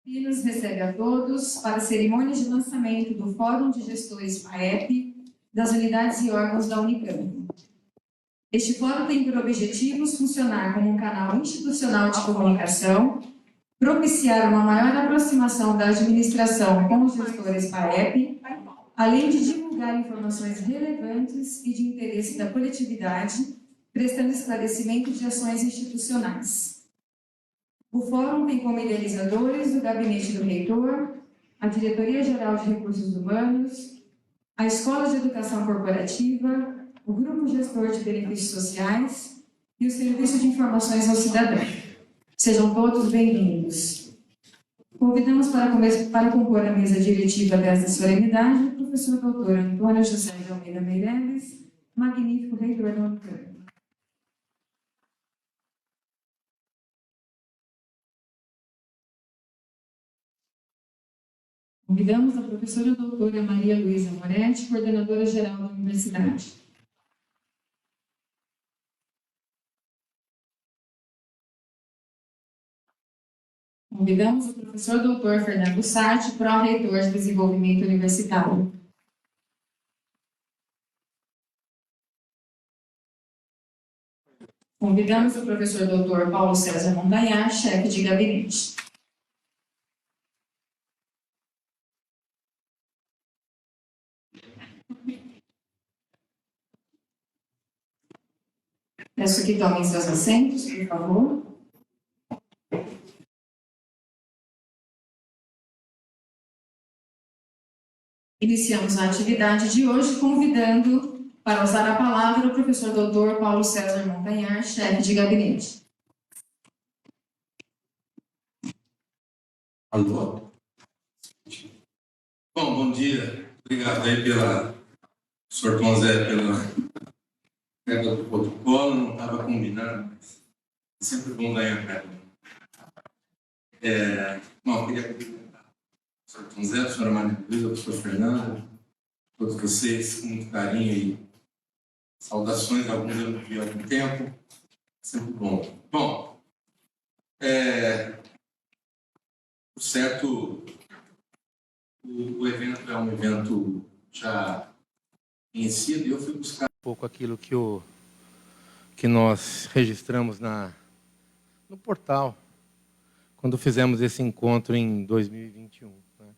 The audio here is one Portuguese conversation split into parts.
E nos recebe a todos para a cerimônia de lançamento do Fórum de Gestores PAEP das unidades e órgãos da Unicamp. Este fórum tem por objetivos funcionar como um canal institucional de comunicação, propiciar uma maior aproximação da administração com os gestores PAEP, além de divulgar informações relevantes e de interesse da coletividade, prestando esclarecimento de ações institucionais. O Fórum tem como idealizadores o Gabinete do Reitor, a Diretoria-Geral de Recursos Humanos, a Escola de Educação Corporativa, o Grupo Gestor de Benefícios Sociais e o Serviço de Informações ao Cidadão. Sejam todos bem-vindos. Convidamos para compor a mesa diretiva desta solenidade o professor doutor Antônio José de Almeida Meireles, magnífico reitor da Unicamp. Convidamos a professora doutora Maria Luísa Moretti, coordenadora geral da Universidade. Convidamos o professor doutor Fernando Sarti, pró-reitor de Desenvolvimento Universitário. Convidamos o professor doutor Paulo César Montanhar, chefe de gabinete. Peço que tomem seus assentos, por favor. Iniciamos a atividade de hoje convidando para usar a palavra o professor doutor Paulo César Montanhar, chefe de gabinete. Alô? Bom dia. Obrigado aí professor Tom Zé, pela regra do protocolo. Não estava combinado, mas é sempre bom ganhar regra. Eu queria cumprimentar o professor Tom Zé, a professora Maria Luísa, o professor Fernando, todos vocês, com muito carinho e saudações, alguns eu não vi há algum tempo. Sempre bom. Por certo, o evento é um evento já conhecido e eu fui buscar um pouco aquilo que nós registramos no portal, quando fizemos esse encontro em 2021. Né?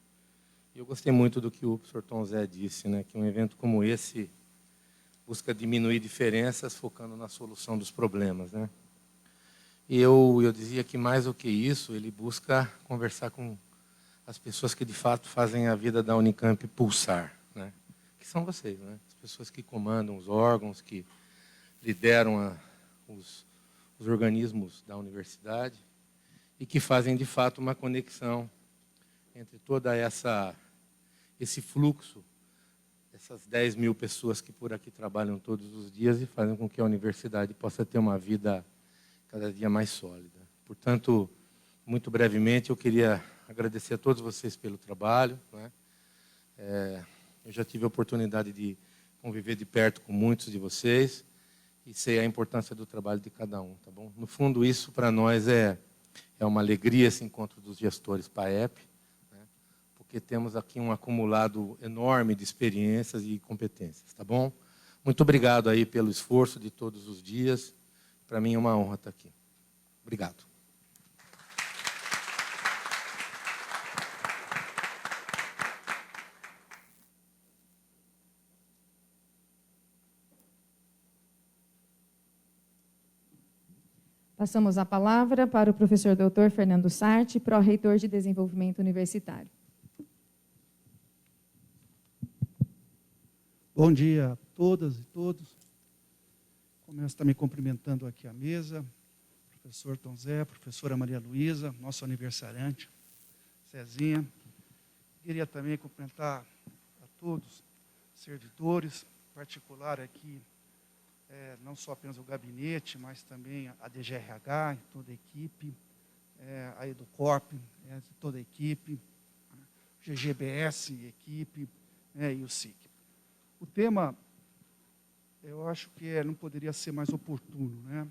E eu gostei muito do que o professor Tom Zé disse, né? Que um evento como esse busca diminuir diferenças, focando na solução dos problemas. Né? E eu dizia que, mais do que isso, ele busca conversar com as pessoas que, de fato, fazem a vida da Unicamp pulsar, né? Que são vocês, né? As pessoas que comandam os órgãos, que lideram os organismos da universidade e que fazem, de fato, uma conexão entre toda esse fluxo, essas 10 mil pessoas que por aqui trabalham todos os dias e fazem com que a universidade possa ter uma vida cada dia mais sólida. Portanto, muito brevemente, eu queria agradecer a todos vocês pelo trabalho. Né? Eu já tive a oportunidade de conviver de perto com muitos de vocês e sei a importância do trabalho de cada um. Tá bom? No fundo, isso para nós é uma alegria, esse encontro dos gestores PAEP, né? Porque temos aqui um acumulado enorme de experiências e competências. Tá bom? Muito obrigado aí pelo esforço de todos os dias. Para mim é uma honra estar aqui. Obrigado. Passamos a palavra para o professor doutor Fernando Sarti, pró-reitor de Desenvolvimento Universitário. Bom dia a todas e todos. Começo também cumprimentando aqui a mesa, professor Tom Zé, professora Maria Luísa, nosso aniversariante, Cezinha. Queria também cumprimentar a todos os servidores, em particular aqui, não só apenas o gabinete, mas também a DGRH, toda a equipe, a Educorp, toda a equipe, o GGBS, equipe, e o SIC. O tema, eu acho que não poderia ser mais oportuno, né?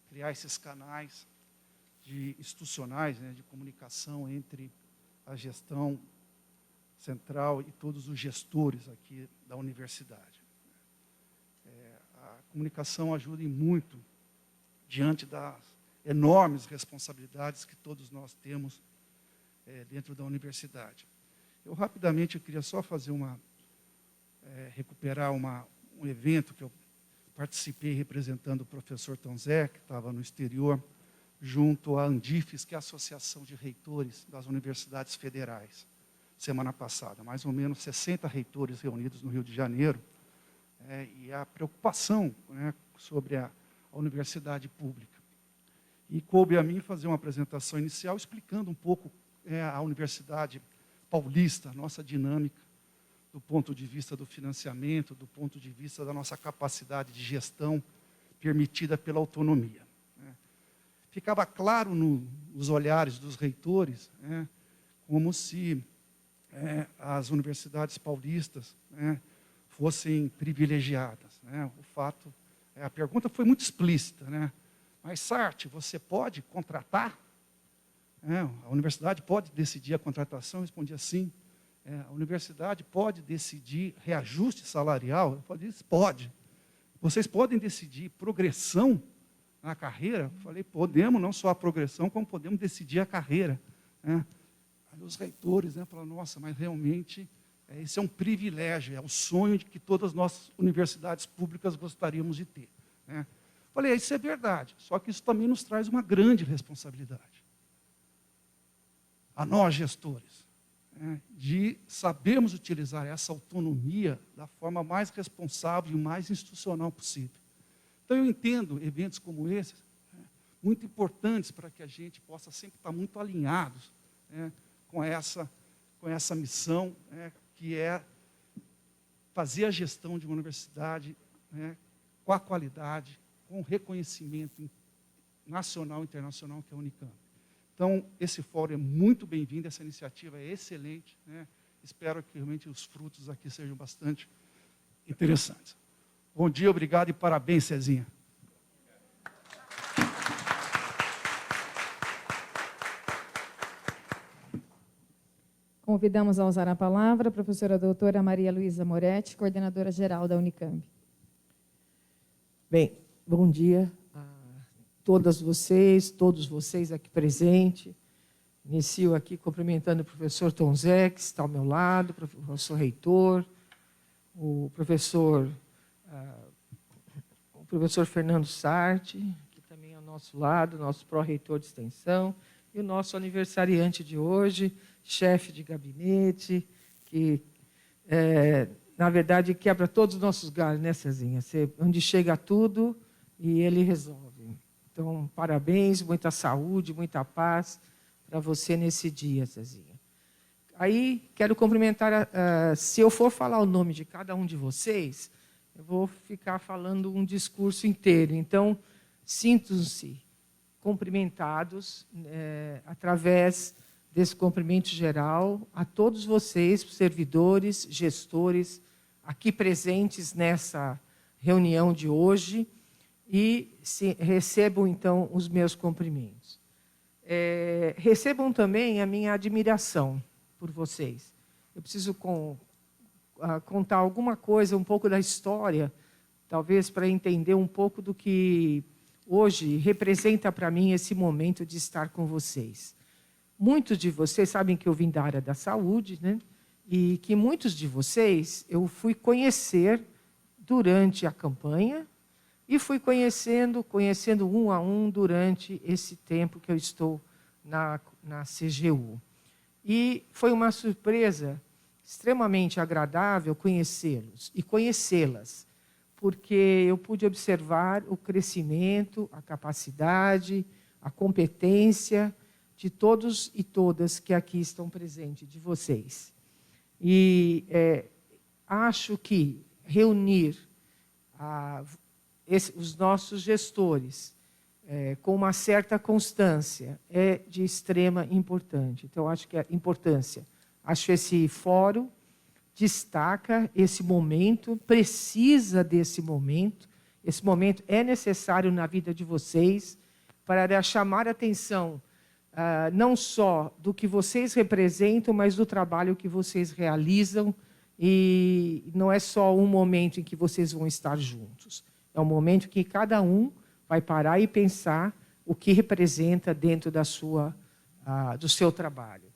Criar esses canais institucionais, né, de comunicação entre a gestão central e todos os gestores aqui da universidade. A comunicação ajuda em muito diante das enormes responsabilidades que todos nós temos dentro da universidade. Eu rapidamente queria só fazer recuperar um evento que eu participei representando o professor Tom Zé, que estava no exterior, junto à Andifes, que é a Associação de Reitores das Universidades Federais, semana passada. Mais ou menos 60 reitores reunidos no Rio de Janeiro, e a preocupação, né, sobre a universidade pública. E coube a mim fazer uma apresentação inicial explicando um pouco a Universidade Paulista, a nossa dinâmica, do ponto de vista do financiamento, do ponto de vista da nossa capacidade de gestão permitida pela autonomia. Ficava claro nos olhares dos reitores, como se as universidades paulistas fossem privilegiadas. O fato, a pergunta foi muito explícita, mas, Sartre, você pode contratar? A universidade pode decidir a contratação? Eu respondia sim. A universidade pode decidir reajuste salarial? Eu falei, pode. Vocês podem decidir progressão na carreira? Eu falei, podemos, não só a progressão, como podemos decidir a carreira. Aí os reitores falaram, nossa, mas realmente esse é um privilégio, é o sonho de que todas as nossas universidades públicas gostaríamos de ter. Falei, isso é verdade, só que isso também nos traz uma grande responsabilidade. A nós, gestores, de sabermos utilizar essa autonomia da forma mais responsável e mais institucional possível. Então, eu entendo eventos como esses muito importantes para que a gente possa sempre estar muito alinhados com essa missão, que é fazer a gestão de uma universidade com a qualidade, com o reconhecimento nacional e internacional que é a Unicamp. Então, esse fórum é muito bem-vindo, essa iniciativa é excelente. Espero que realmente os frutos aqui sejam bastante interessantes. Bom dia, obrigado e parabéns, Cezinha. Convidamos a usar a palavra a professora doutora Maria Luísa Moretti, coordenadora geral da Unicamp. Bem, bom dia a todos vocês aqui presentes. Inicio aqui cumprimentando o professor Tom Zé, que está ao meu lado, o professor reitor, o professor Fernando Sartre, que também é ao nosso lado, nosso pró-reitor de extensão, e o nosso aniversariante de hoje, chefe de gabinete, que, na verdade, quebra todos os nossos galhos, né, Cezinha? Onde chega tudo e ele resolve. Então, parabéns, muita saúde, muita paz para você nesse dia, Cezinha. Aí, quero cumprimentar, se eu for falar o nome de cada um de vocês, eu vou ficar falando um discurso inteiro. Então, sintam-se cumprimentados através desse cumprimento geral a todos vocês, servidores, gestores, aqui presentes nessa reunião de hoje, e recebam, então, os meus cumprimentos. Recebam também a minha admiração por vocês. Eu preciso contar alguma coisa, um pouco da história, talvez para entender um pouco do que hoje representa para mim esse momento de estar com vocês. Muitos de vocês sabem que eu vim da área da saúde, né? E que muitos de vocês eu fui conhecer durante a campanha e fui conhecendo um a um durante esse tempo que eu estou na CGU. E foi uma surpresa extremamente agradável conhecê-los e conhecê-las, porque eu pude observar o crescimento, a capacidade, a competência de todos e todas que aqui estão presentes, de vocês. E acho que reunir os nossos gestores com uma certa constância é de extrema importância. Então, acho que acho esse fórum destaca esse momento, precisa desse momento. Esse momento é necessário na vida de vocês para chamar a atenção não só do que vocês representam, mas do trabalho que vocês realizam. E não é só um momento em que vocês vão estar juntos. É um momento que cada um vai parar e pensar o que representa dentro do seu trabalho.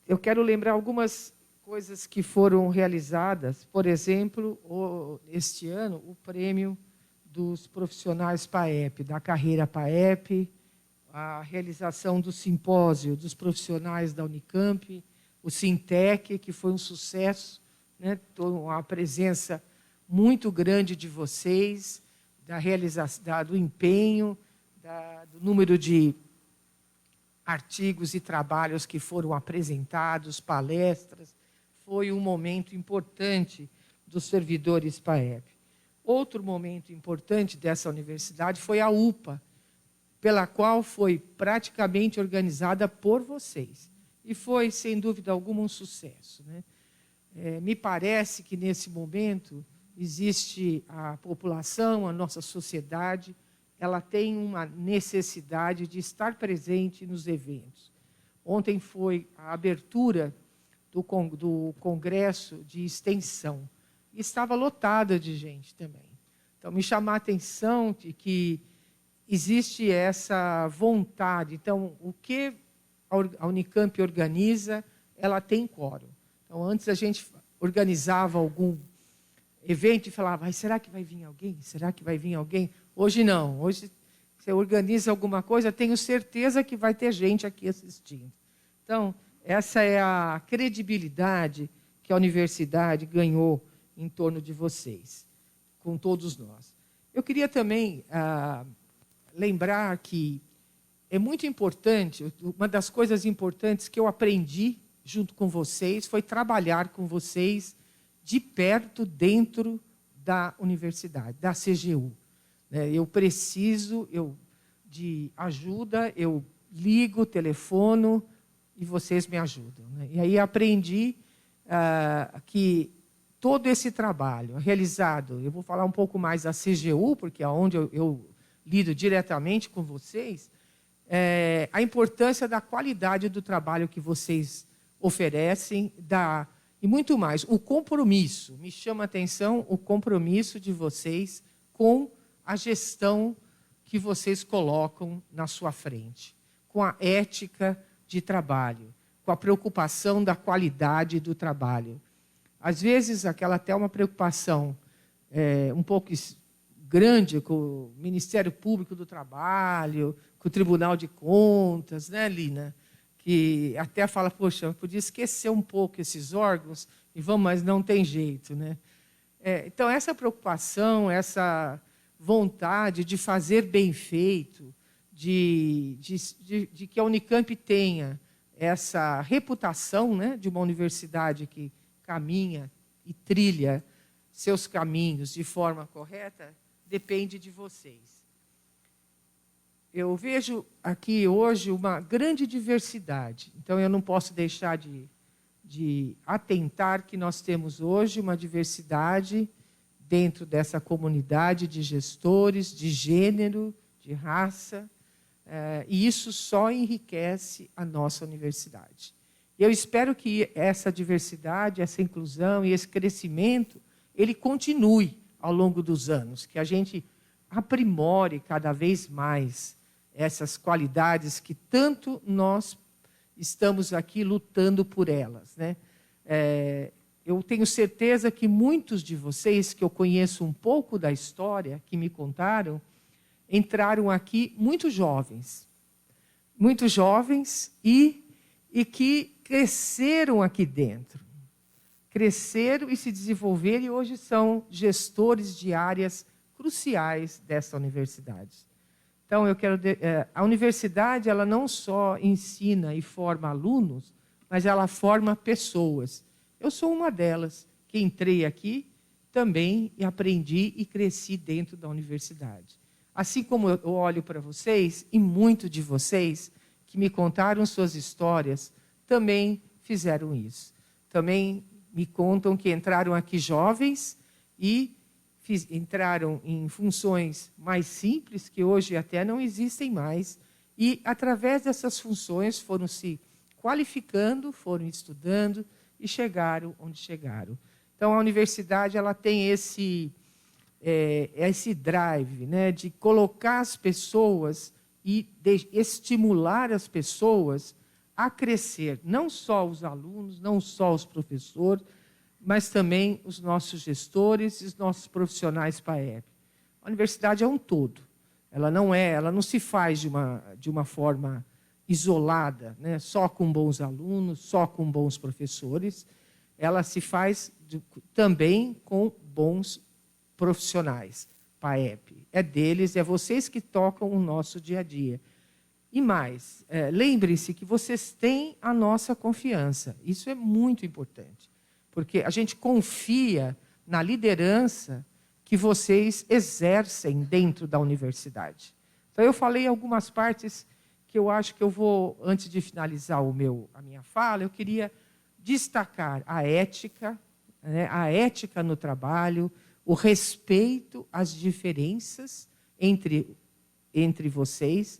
Eu quero lembrar algumas coisas que foram realizadas. Por exemplo, este ano, o prêmio dos profissionais PAEP, da carreira PAEP, a realização do simpósio dos profissionais da Unicamp, o Sintec, que foi um sucesso, né? Uma presença muito grande de vocês, da realização, do empenho, do número de artigos e trabalhos que foram apresentados, palestras. Foi um momento importante dos servidores PAEP. Outro momento importante dessa universidade foi a UPA, pela qual foi praticamente organizada por vocês. E foi, sem dúvida alguma, um sucesso, né? Me parece que, nesse momento, existe a população, a nossa sociedade, ela tem uma necessidade de estar presente nos eventos. Ontem foi a abertura do Congresso de Extensão. E estava lotada de gente também. Então, me chama a atenção de que existe essa vontade. Então, o que a Unicamp organiza, ela tem quórum. Então, antes a gente organizava algum evento e falava, será que vai vir alguém? Será que vai vir alguém? Hoje não. Hoje, você organiza alguma coisa, tenho certeza que vai ter gente aqui assistindo. Então, essa é a credibilidade que a universidade ganhou em torno de vocês, com todos nós. Eu queria também lembrar que é muito importante, uma das coisas importantes que eu aprendi junto com vocês foi trabalhar com vocês de perto dentro da universidade, da CGU. Eu preciso de ajuda, eu ligo, telefono e vocês me ajudam. E aí aprendi que todo esse trabalho realizado, eu vou falar um pouco mais da CGU, porque é onde eu lido diretamente com vocês, a importância da qualidade do trabalho que vocês oferecem, e muito mais, o compromisso, me chama a atenção o compromisso de vocês com a gestão que vocês colocam na sua frente, com a ética de trabalho, com a preocupação da qualidade do trabalho. Às vezes, aquela até uma preocupação um pouco grande com o Ministério Público do Trabalho, com o Tribunal de Contas, né, Lina? Que até fala, poxa, eu podia esquecer um pouco esses órgãos, mas não tem jeito, né? Então, essa preocupação, essa vontade de fazer bem feito, de que a Unicamp tenha essa reputação, né, de uma universidade que caminha e trilha seus caminhos de forma correta, depende de vocês. Eu vejo aqui hoje uma grande diversidade, então eu não posso deixar de atentar que nós temos hoje uma diversidade dentro dessa comunidade de gestores, de gênero, de raça, e isso só enriquece a nossa universidade. Eu espero que essa diversidade, essa inclusão e esse crescimento, ele continue ao longo dos anos, que a gente aprimore cada vez mais essas qualidades que tanto nós estamos aqui lutando por elas, né? Eu tenho certeza que muitos de vocês, que eu conheço um pouco da história, que me contaram, entraram aqui muito jovens e que cresceram aqui dentro. Cresceram e se desenvolveram e hoje são gestores de áreas cruciais dessa universidade. Então, a universidade ela não só ensina e forma alunos, mas ela forma pessoas. Eu sou uma delas, que entrei aqui também e aprendi e cresci dentro da universidade. Assim como eu olho para vocês, e muitos de vocês que me contaram suas histórias, também fizeram isso. Também me contam que entraram aqui jovens e entraram em funções mais simples, que hoje até não existem mais, e, através dessas funções, foram se qualificando, foram estudando e chegaram onde chegaram. Então, a universidade ela tem esse drive, né, de colocar as pessoas e de estimular as pessoas a crescer, não só os alunos, não só os professores, mas também os nossos gestores e os nossos profissionais PAEP. A universidade é um todo. Ela não se faz de uma forma isolada, né, só com bons alunos, só com bons professores. Ela se faz também com bons profissionais, PAEP. É deles, é vocês que tocam o nosso dia a dia. E mais, lembrem-se que vocês têm a nossa confiança. Isso é muito importante, porque a gente confia na liderança que vocês exercem dentro da universidade. Então, eu falei algumas partes que eu acho que eu vou, antes de finalizar a minha fala, eu queria destacar a ética, né, a ética no trabalho, o respeito às diferenças entre vocês,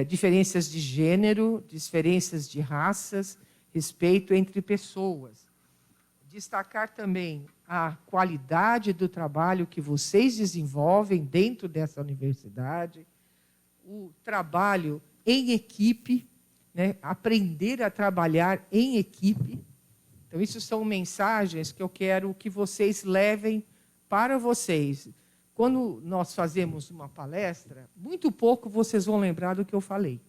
diferenças de gênero, diferenças de raças, respeito entre pessoas. Destacar também a qualidade do trabalho que vocês desenvolvem dentro dessa universidade, o trabalho em equipe, né? Aprender a trabalhar em equipe. Então, isso são mensagens que eu quero que vocês levem para vocês. Quando nós fazemos uma palestra, muito pouco vocês vão lembrar do que eu falei.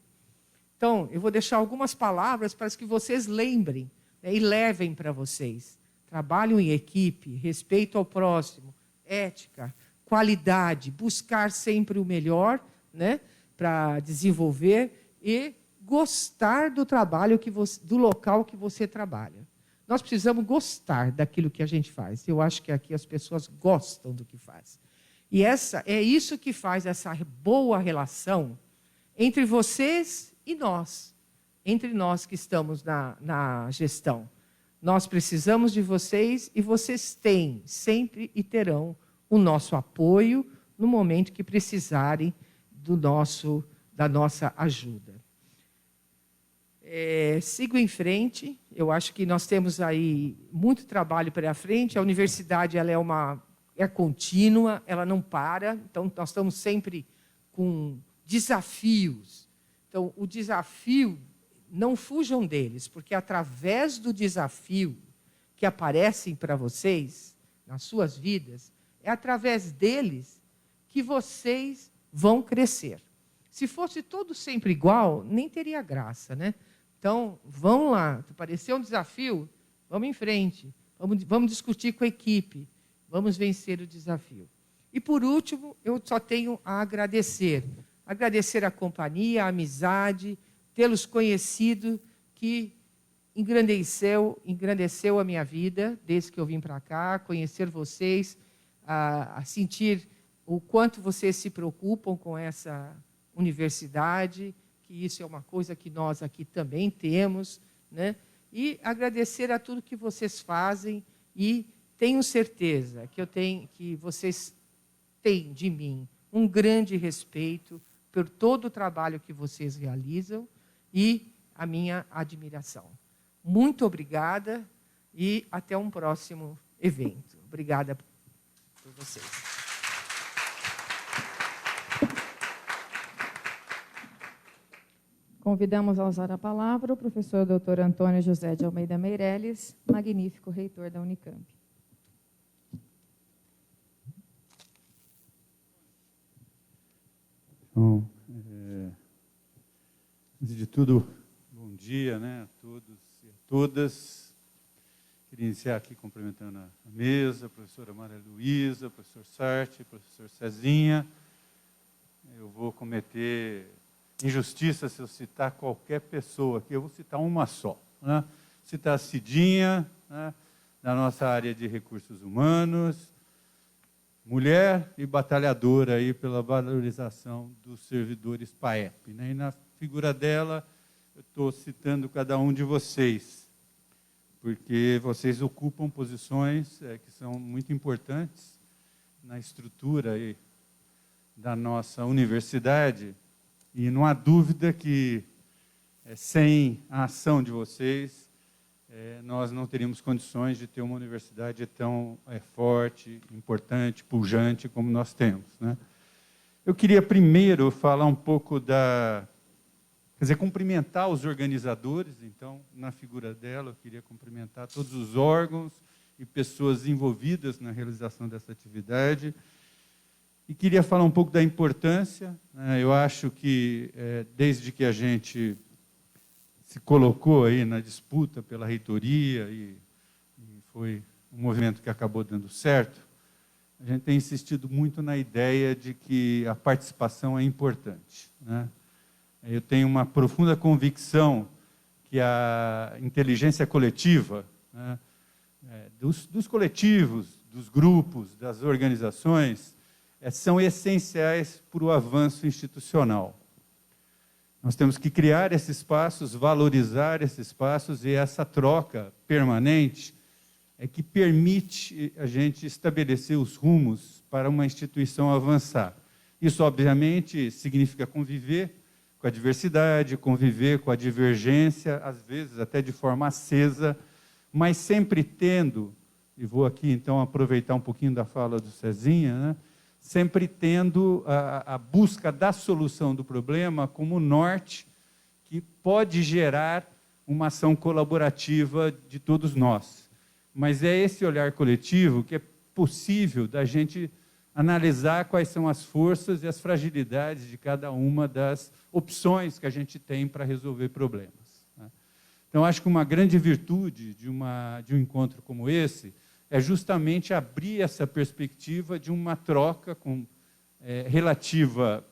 Então, eu vou deixar algumas palavras para que vocês lembrem, né, e levem para vocês. Trabalho em equipe, respeito ao próximo, ética, qualidade, buscar sempre o melhor, né, para desenvolver e gostar do trabalho do local que você trabalha. Nós precisamos gostar daquilo que a gente faz. Eu acho que aqui as pessoas gostam do que faz. E é isso que faz essa boa relação entre vocês e nós, entre nós que estamos na gestão. Nós precisamos de vocês e vocês têm, sempre e terão, o nosso apoio no momento que precisarem da nossa ajuda. Sigo em frente. Eu acho que nós temos aí muito trabalho pela frente. A universidade ela é contínua, ela não para. Então, nós estamos sempre com desafios. Então, o desafio, não fujam deles, porque através do desafio que aparecem para vocês, nas suas vidas, é através deles que vocês vão crescer. Se fosse tudo sempre igual, nem teria graça, né? Então, vão lá, apareceu um desafio, vamos em frente, vamos discutir com a equipe, vamos vencer o desafio. E, por último, eu só tenho a agradecer. Agradecer a companhia, a amizade, tê-los conhecido, que engrandeceu a minha vida, desde que eu vim para cá, conhecer vocês, a sentir o quanto vocês se preocupam com essa universidade, que isso é uma coisa que nós aqui também temos, né? E agradecer a tudo que vocês fazem e tenho certeza que vocês têm de mim um grande respeito por todo o trabalho que vocês realizam e a minha admiração. Muito obrigada e até um próximo evento. Obrigada por vocês. Convidamos a usar a palavra o professor Dr. Antônio José de Almeida Meireles, magnífico reitor da Unicamp. Bom, antes de tudo, bom dia, né, a todos e a todas. Queria iniciar aqui cumprimentando a mesa, a professora Maria Luísa, o professor Sartre, o professor Cezinha. Eu vou cometer injustiça se eu citar qualquer pessoa aqui, eu vou citar uma só, né? Citar a Cidinha, né, da nossa área de recursos humanos, mulher e batalhadora aí pela valorização dos servidores PAEP, né? E na figura dela, eu estou citando cada um de vocês, porque vocês ocupam posições que são muito importantes na estrutura aí da nossa universidade, E não há dúvida que, sem a ação de vocês, nós não teríamos condições de ter uma universidade tão forte, importante, pujante como nós temos, né? Eu queria primeiro falar um pouco cumprimentar os organizadores. Então, na figura dela, eu queria cumprimentar todos os órgãos e pessoas envolvidas na realização dessa atividade. E queria falar um pouco da importância, né? Eu acho que, desde que a gente se colocou aí na disputa pela reitoria, e foi um movimento que acabou dando certo, a gente tem insistido muito na ideia de que a participação é importante, né? Eu tenho uma profunda convicção que a inteligência coletiva, né, dos coletivos, dos grupos, das organizações, são essenciais para o avanço institucional. Nós temos que criar esses espaços, valorizar esses espaços, e essa troca permanente é que permite a gente estabelecer os rumos para uma instituição avançar. Isso, obviamente, significa conviver com a diversidade, conviver com a divergência, às vezes até de forma acesa, mas sempre tendo, e vou aqui então aproveitar um pouquinho da fala do Cezinha, né, sempre tendo a busca da solução do problema como norte, que pode gerar uma ação colaborativa de todos nós. Mas é esse olhar coletivo que é possível da gente analisar quais são as forças e as fragilidades de cada uma das opções que a gente tem para resolver problemas, né? Então, acho que uma grande virtude de um encontro como esse é justamente abrir essa perspectiva de uma troca com relativa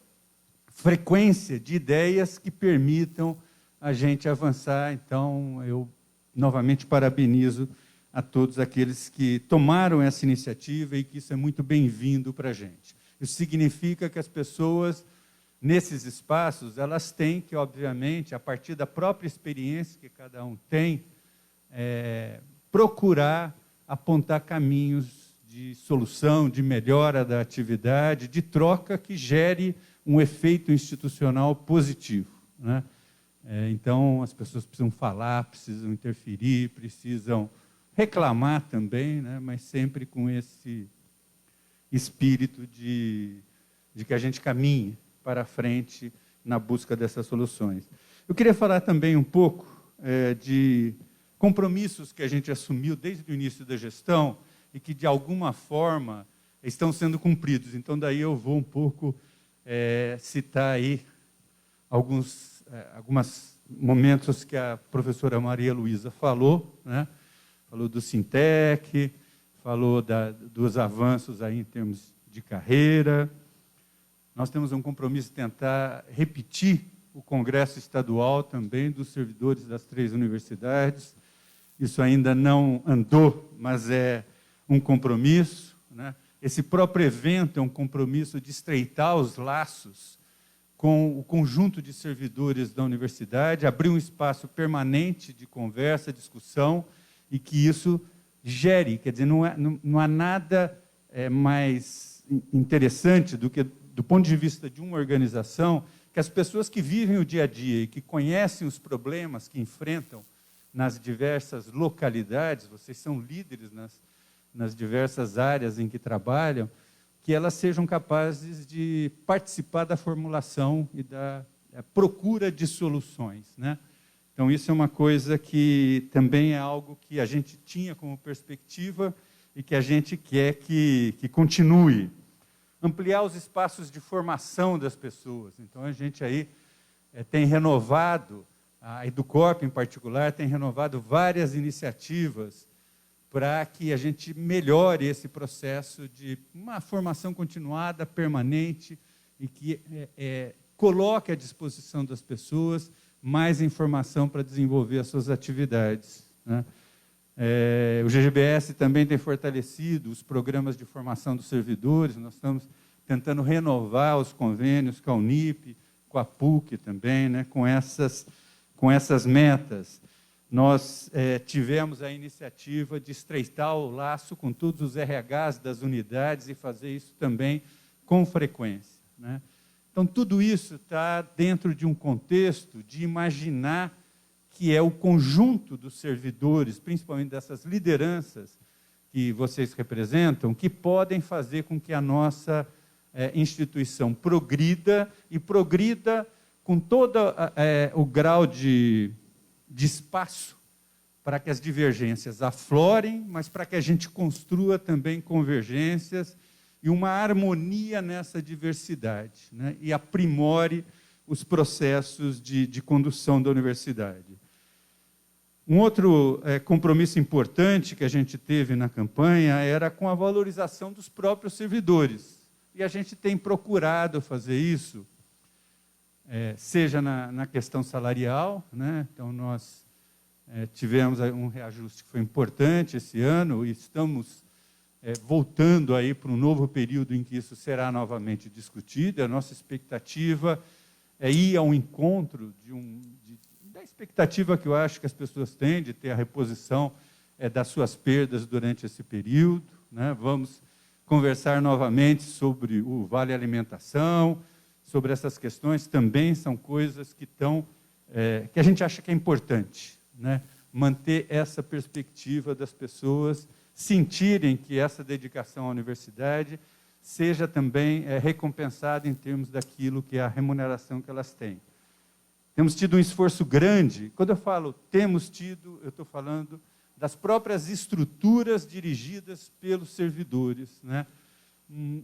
frequência de ideias que permitam a gente avançar. Então, eu novamente parabenizo a todos aqueles que tomaram essa iniciativa, e que isso é muito bem-vindo para a gente. Isso significa que as pessoas, nesses espaços, elas têm que, obviamente, a partir da própria experiência que cada um tem, procurar apontar caminhos de solução, de melhora da atividade, de troca que gere um efeito institucional positivo, né? Então, as pessoas precisam falar, precisam interferir, precisam reclamar também, né? Mas sempre com esse espírito de que a gente caminhe para frente na busca dessas soluções. Eu queria falar também um pouco de compromissos que a gente assumiu desde o início da gestão e que, de alguma forma, estão sendo cumpridos. Então, daí eu vou um pouco citar aí alguns momentos que a professora Maria Luísa falou, né? Falou do Sintec, falou dos avanços aí em termos de carreira. Nós temos um compromisso de tentar repetir o Congresso Estadual também dos servidores das 3 universidades. Isso ainda não andou, mas é um compromisso, né? Esse próprio evento é um compromisso de estreitar os laços com o conjunto de servidores da universidade, abrir um espaço permanente de conversa, discussão, e que isso gere, quer dizer, não há nada mais interessante do que, do ponto de vista de uma organização, que as pessoas que vivem o dia a dia e que conhecem os problemas que enfrentam nas diversas localidades, vocês são líderes nas diversas áreas em que trabalham, que elas sejam capazes de participar da formulação e da procura de soluções, né? Então, isso é uma coisa que também é algo que a gente tinha como perspectiva e que a gente quer que continue. Ampliar os espaços de formação das pessoas. Então, a gente aí tem renovado, a Educorp em particular, tem renovado várias iniciativas para que a gente melhore esse processo de uma formação continuada, permanente, e que coloque à disposição das pessoas mais informação para desenvolver as suas atividades, né? O GGBS também tem fortalecido os programas de formação dos servidores. Nós estamos tentando renovar os convênios com a Unip, com a PUC também, né? com essas metas. Nós tivemos a iniciativa de estreitar o laço com todos os RHs das unidades e fazer isso também com frequência, né? Então, tudo isso está dentro de um contexto de imaginar que é o conjunto dos servidores, principalmente dessas lideranças que vocês representam, que podem fazer com que a nossa instituição progrida, e progrida com todo o grau de espaço para que as divergências aflorem, mas para que a gente construa também convergências e uma harmonia nessa diversidade, né? E aprimore os processos de condução da universidade. Um outro compromisso importante que a gente teve na campanha era com a valorização dos próprios servidores. E a gente tem procurado fazer isso, seja na questão salarial, né? Então, nós tivemos um reajuste que foi importante esse ano e estamos voltando aí para um novo período em que isso será novamente discutido. A nossa expectativa é ir ao encontro da expectativa que eu acho que as pessoas têm de ter a reposição das suas perdas durante esse período, né? Vamos conversar novamente sobre o Vale Alimentação, sobre essas questões. Também são coisas que a gente acha que é importante, né? Manter essa perspectiva das pessoas sentirem que essa dedicação à universidade seja também recompensada em termos daquilo que é a remuneração que elas têm. Temos tido um esforço grande. Quando eu falo temos tido, eu estou falando das próprias estruturas dirigidas pelos servidores, né?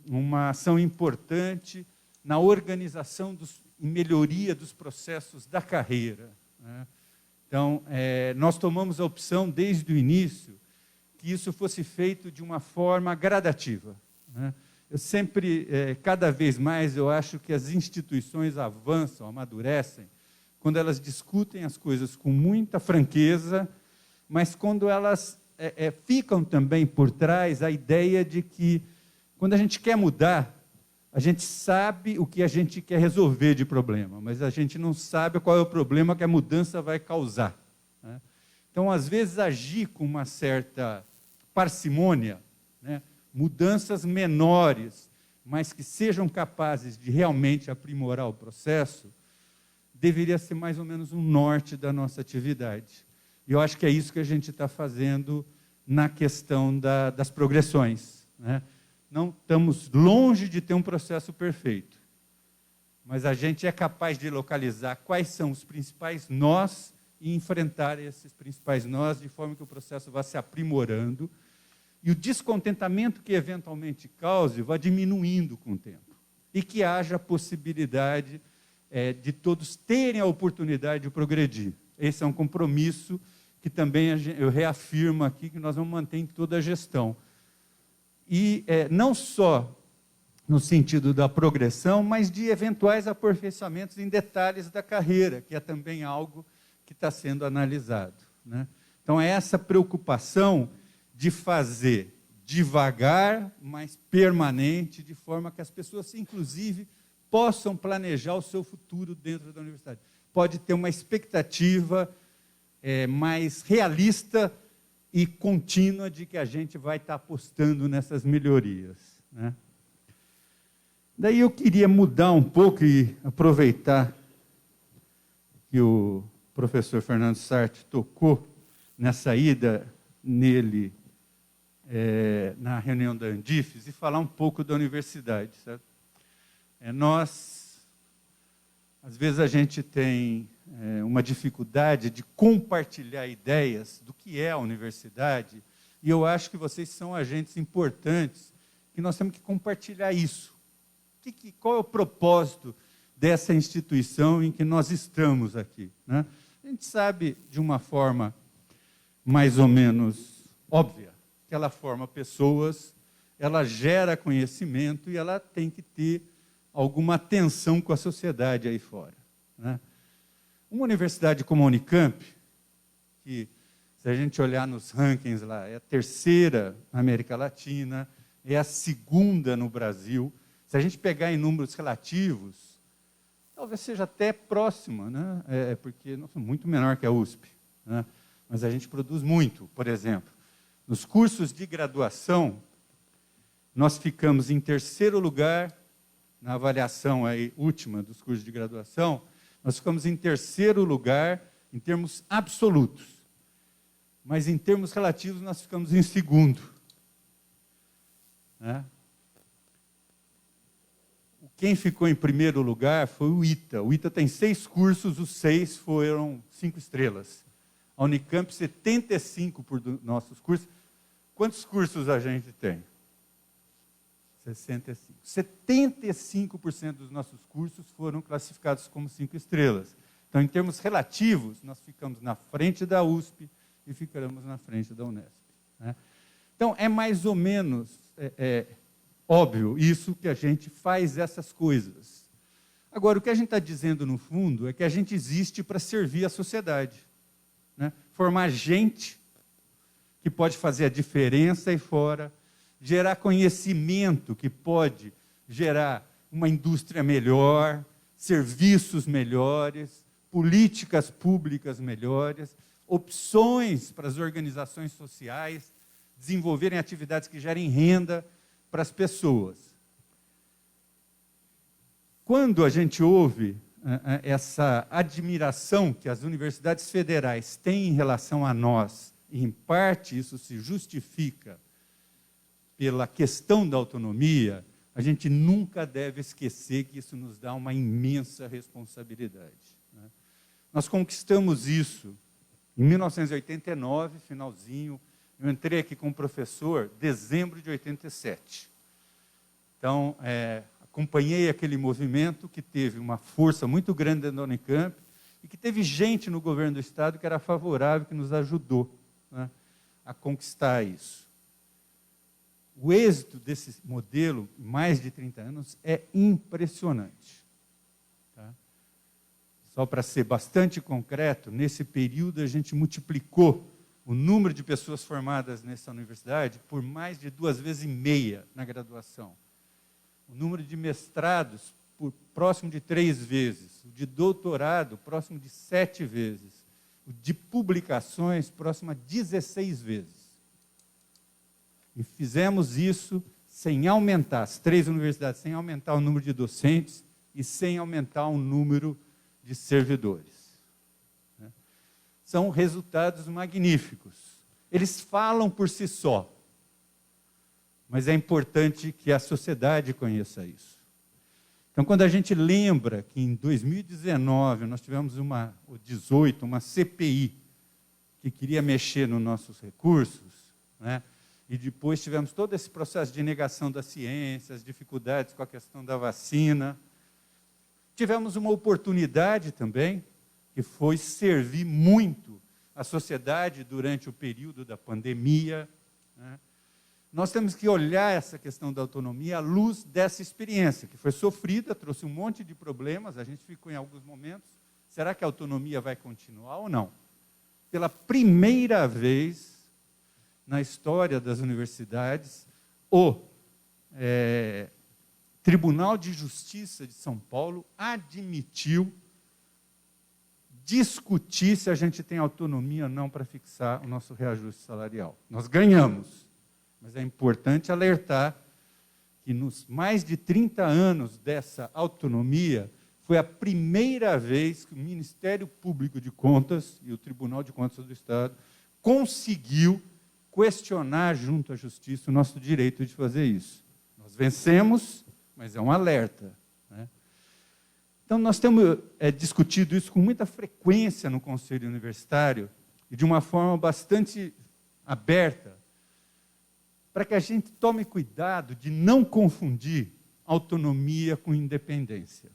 Uma ação importante na organização e melhoria dos processos da carreira, né? Então, nós tomamos a opção, desde o início, que isso fosse feito de uma forma gradativa, né? Eu sempre, cada vez mais, eu acho que as instituições avançam, amadurecem, quando elas discutem as coisas com muita franqueza, mas quando elas ficam também por trás a ideia de que, quando a gente quer mudar, a gente sabe o que a gente quer resolver de problema, mas a gente não sabe qual é o problema que a mudança vai causar, né? Então, às vezes, agir com uma certa parcimônia, né? Mudanças menores, mas que sejam capazes de realmente aprimorar o processo, deveria ser mais ou menos um norte da nossa atividade. E eu acho que é isso que a gente está fazendo na questão das progressões, né? Não estamos longe de ter um processo perfeito, mas a gente é capaz de localizar quais são os principais nós e enfrentar esses principais nós de forma que o processo vá se aprimorando e o descontentamento que eventualmente cause vá diminuindo com o tempo e que haja a possibilidade de todos terem a oportunidade de progredir. Esse é um compromisso que também eu reafirmo aqui, que nós vamos manter em toda a gestão. E não só no sentido da progressão, mas de eventuais aperfeiçoamentos em detalhes da carreira, que é também algo que está sendo analisado, né? Então, é essa preocupação de fazer devagar, mas permanente, de forma que as pessoas, inclusive, possam planejar o seu futuro dentro da universidade. Pode ter uma expectativa mais realista e contínua de que a gente vai estar apostando nessas melhorias, né? Daí eu queria mudar um pouco e aproveitar que o professor Fernando Sartre tocou nessa ida nele na reunião da Andifes e falar um pouco da universidade, certo? Às vezes a gente tem uma dificuldade de compartilhar ideias do que é a universidade, e eu acho que vocês são agentes importantes, que nós temos que compartilhar isso. Qual é o propósito dessa instituição em que nós estamos aqui, né? A gente sabe, de uma forma mais ou menos óbvia, que ela forma pessoas, ela gera conhecimento e ela tem que ter alguma atenção com a sociedade aí fora, né? Uma universidade como a Unicamp, que, se a gente olhar nos rankings lá, é a terceira na América Latina, é a segunda no Brasil. Se a gente pegar em números relativos, talvez seja até próxima, né? Porque nós somos muito menor que a USP, né? Mas a gente produz muito. Por exemplo, nos cursos de graduação, nós ficamos em terceiro lugar na avaliação aí, última dos cursos de graduação, nós ficamos em terceiro lugar em termos absolutos. Mas em termos relativos nós ficamos em segundo. Né? Quem ficou em primeiro lugar foi o ITA. O ITA tem 6 cursos, os 6 foram 5 estrelas. A Unicamp, 75 por nossos cursos. Quantos cursos a gente tem? 65. 75% dos nossos cursos foram classificados como 5 estrelas. Então, em termos relativos, nós ficamos na frente da USP e ficamos na frente da Unesp. Né? Então, é mais ou menos óbvio isso que a gente faz essas coisas. Agora, o que a gente está dizendo, no fundo, é que a gente existe para servir a sociedade. Né? Formar gente que pode fazer a diferença aí fora, gerar conhecimento que pode gerar uma indústria melhor, serviços melhores, políticas públicas melhores, opções para as organizações sociais desenvolverem atividades que gerem renda para as pessoas. Quando a gente ouve essa admiração que as universidades federais têm em relação a nós, e em parte isso se justifica pela questão da autonomia, a gente nunca deve esquecer que isso nos dá uma imensa responsabilidade. Né? Nós conquistamos isso em 1989, finalzinho. Eu entrei aqui com o professor em dezembro de 87. Então, acompanhei aquele movimento que teve uma força muito grande dentro da Unicamp e que teve gente no governo do Estado que era favorável, que nos ajudou, né, a conquistar isso. O êxito desse modelo, mais de 30 anos, é impressionante. Tá? Só para ser bastante concreto, nesse período a gente multiplicou o número de pessoas formadas nessa universidade por mais de 2,5 vezes na graduação. O número de mestrados por próximo de 3 vezes. O de doutorado próximo de 7 vezes. O de publicações próximo a 16 vezes. E fizemos isso sem aumentar, as 3 universidades, sem aumentar o número de docentes e sem aumentar o número de servidores. São resultados magníficos. Eles falam por si só, mas é importante que a sociedade conheça isso. Então, quando a gente lembra que em 2019 nós tivemos uma CPI que queria mexer nos nossos recursos, né? E depois tivemos todo esse processo de negação da ciência, as dificuldades com a questão da vacina. Tivemos uma oportunidade também, que foi servir muito a sociedade durante o período da pandemia. Né? Nós temos que olhar essa questão da autonomia à luz dessa experiência, que foi sofrida, trouxe um monte de problemas, a gente ficou em alguns momentos, será que a autonomia vai continuar ou não? Pela primeira vez na história das universidades, o Tribunal de Justiça de São Paulo admitiu discutir se a gente tem autonomia ou não para fixar o nosso reajuste salarial. Nós ganhamos, mas é importante alertar que nos mais de 30 anos dessa autonomia, foi a primeira vez que o Ministério Público de Contas e o Tribunal de Contas do Estado conseguiu questionar junto à Justiça o nosso direito de fazer isso. Nós vencemos, mas é um alerta. Né? Então, nós temos discutido isso com muita frequência no Conselho Universitário e de uma forma bastante aberta, para que a gente tome cuidado de não confundir autonomia com independência.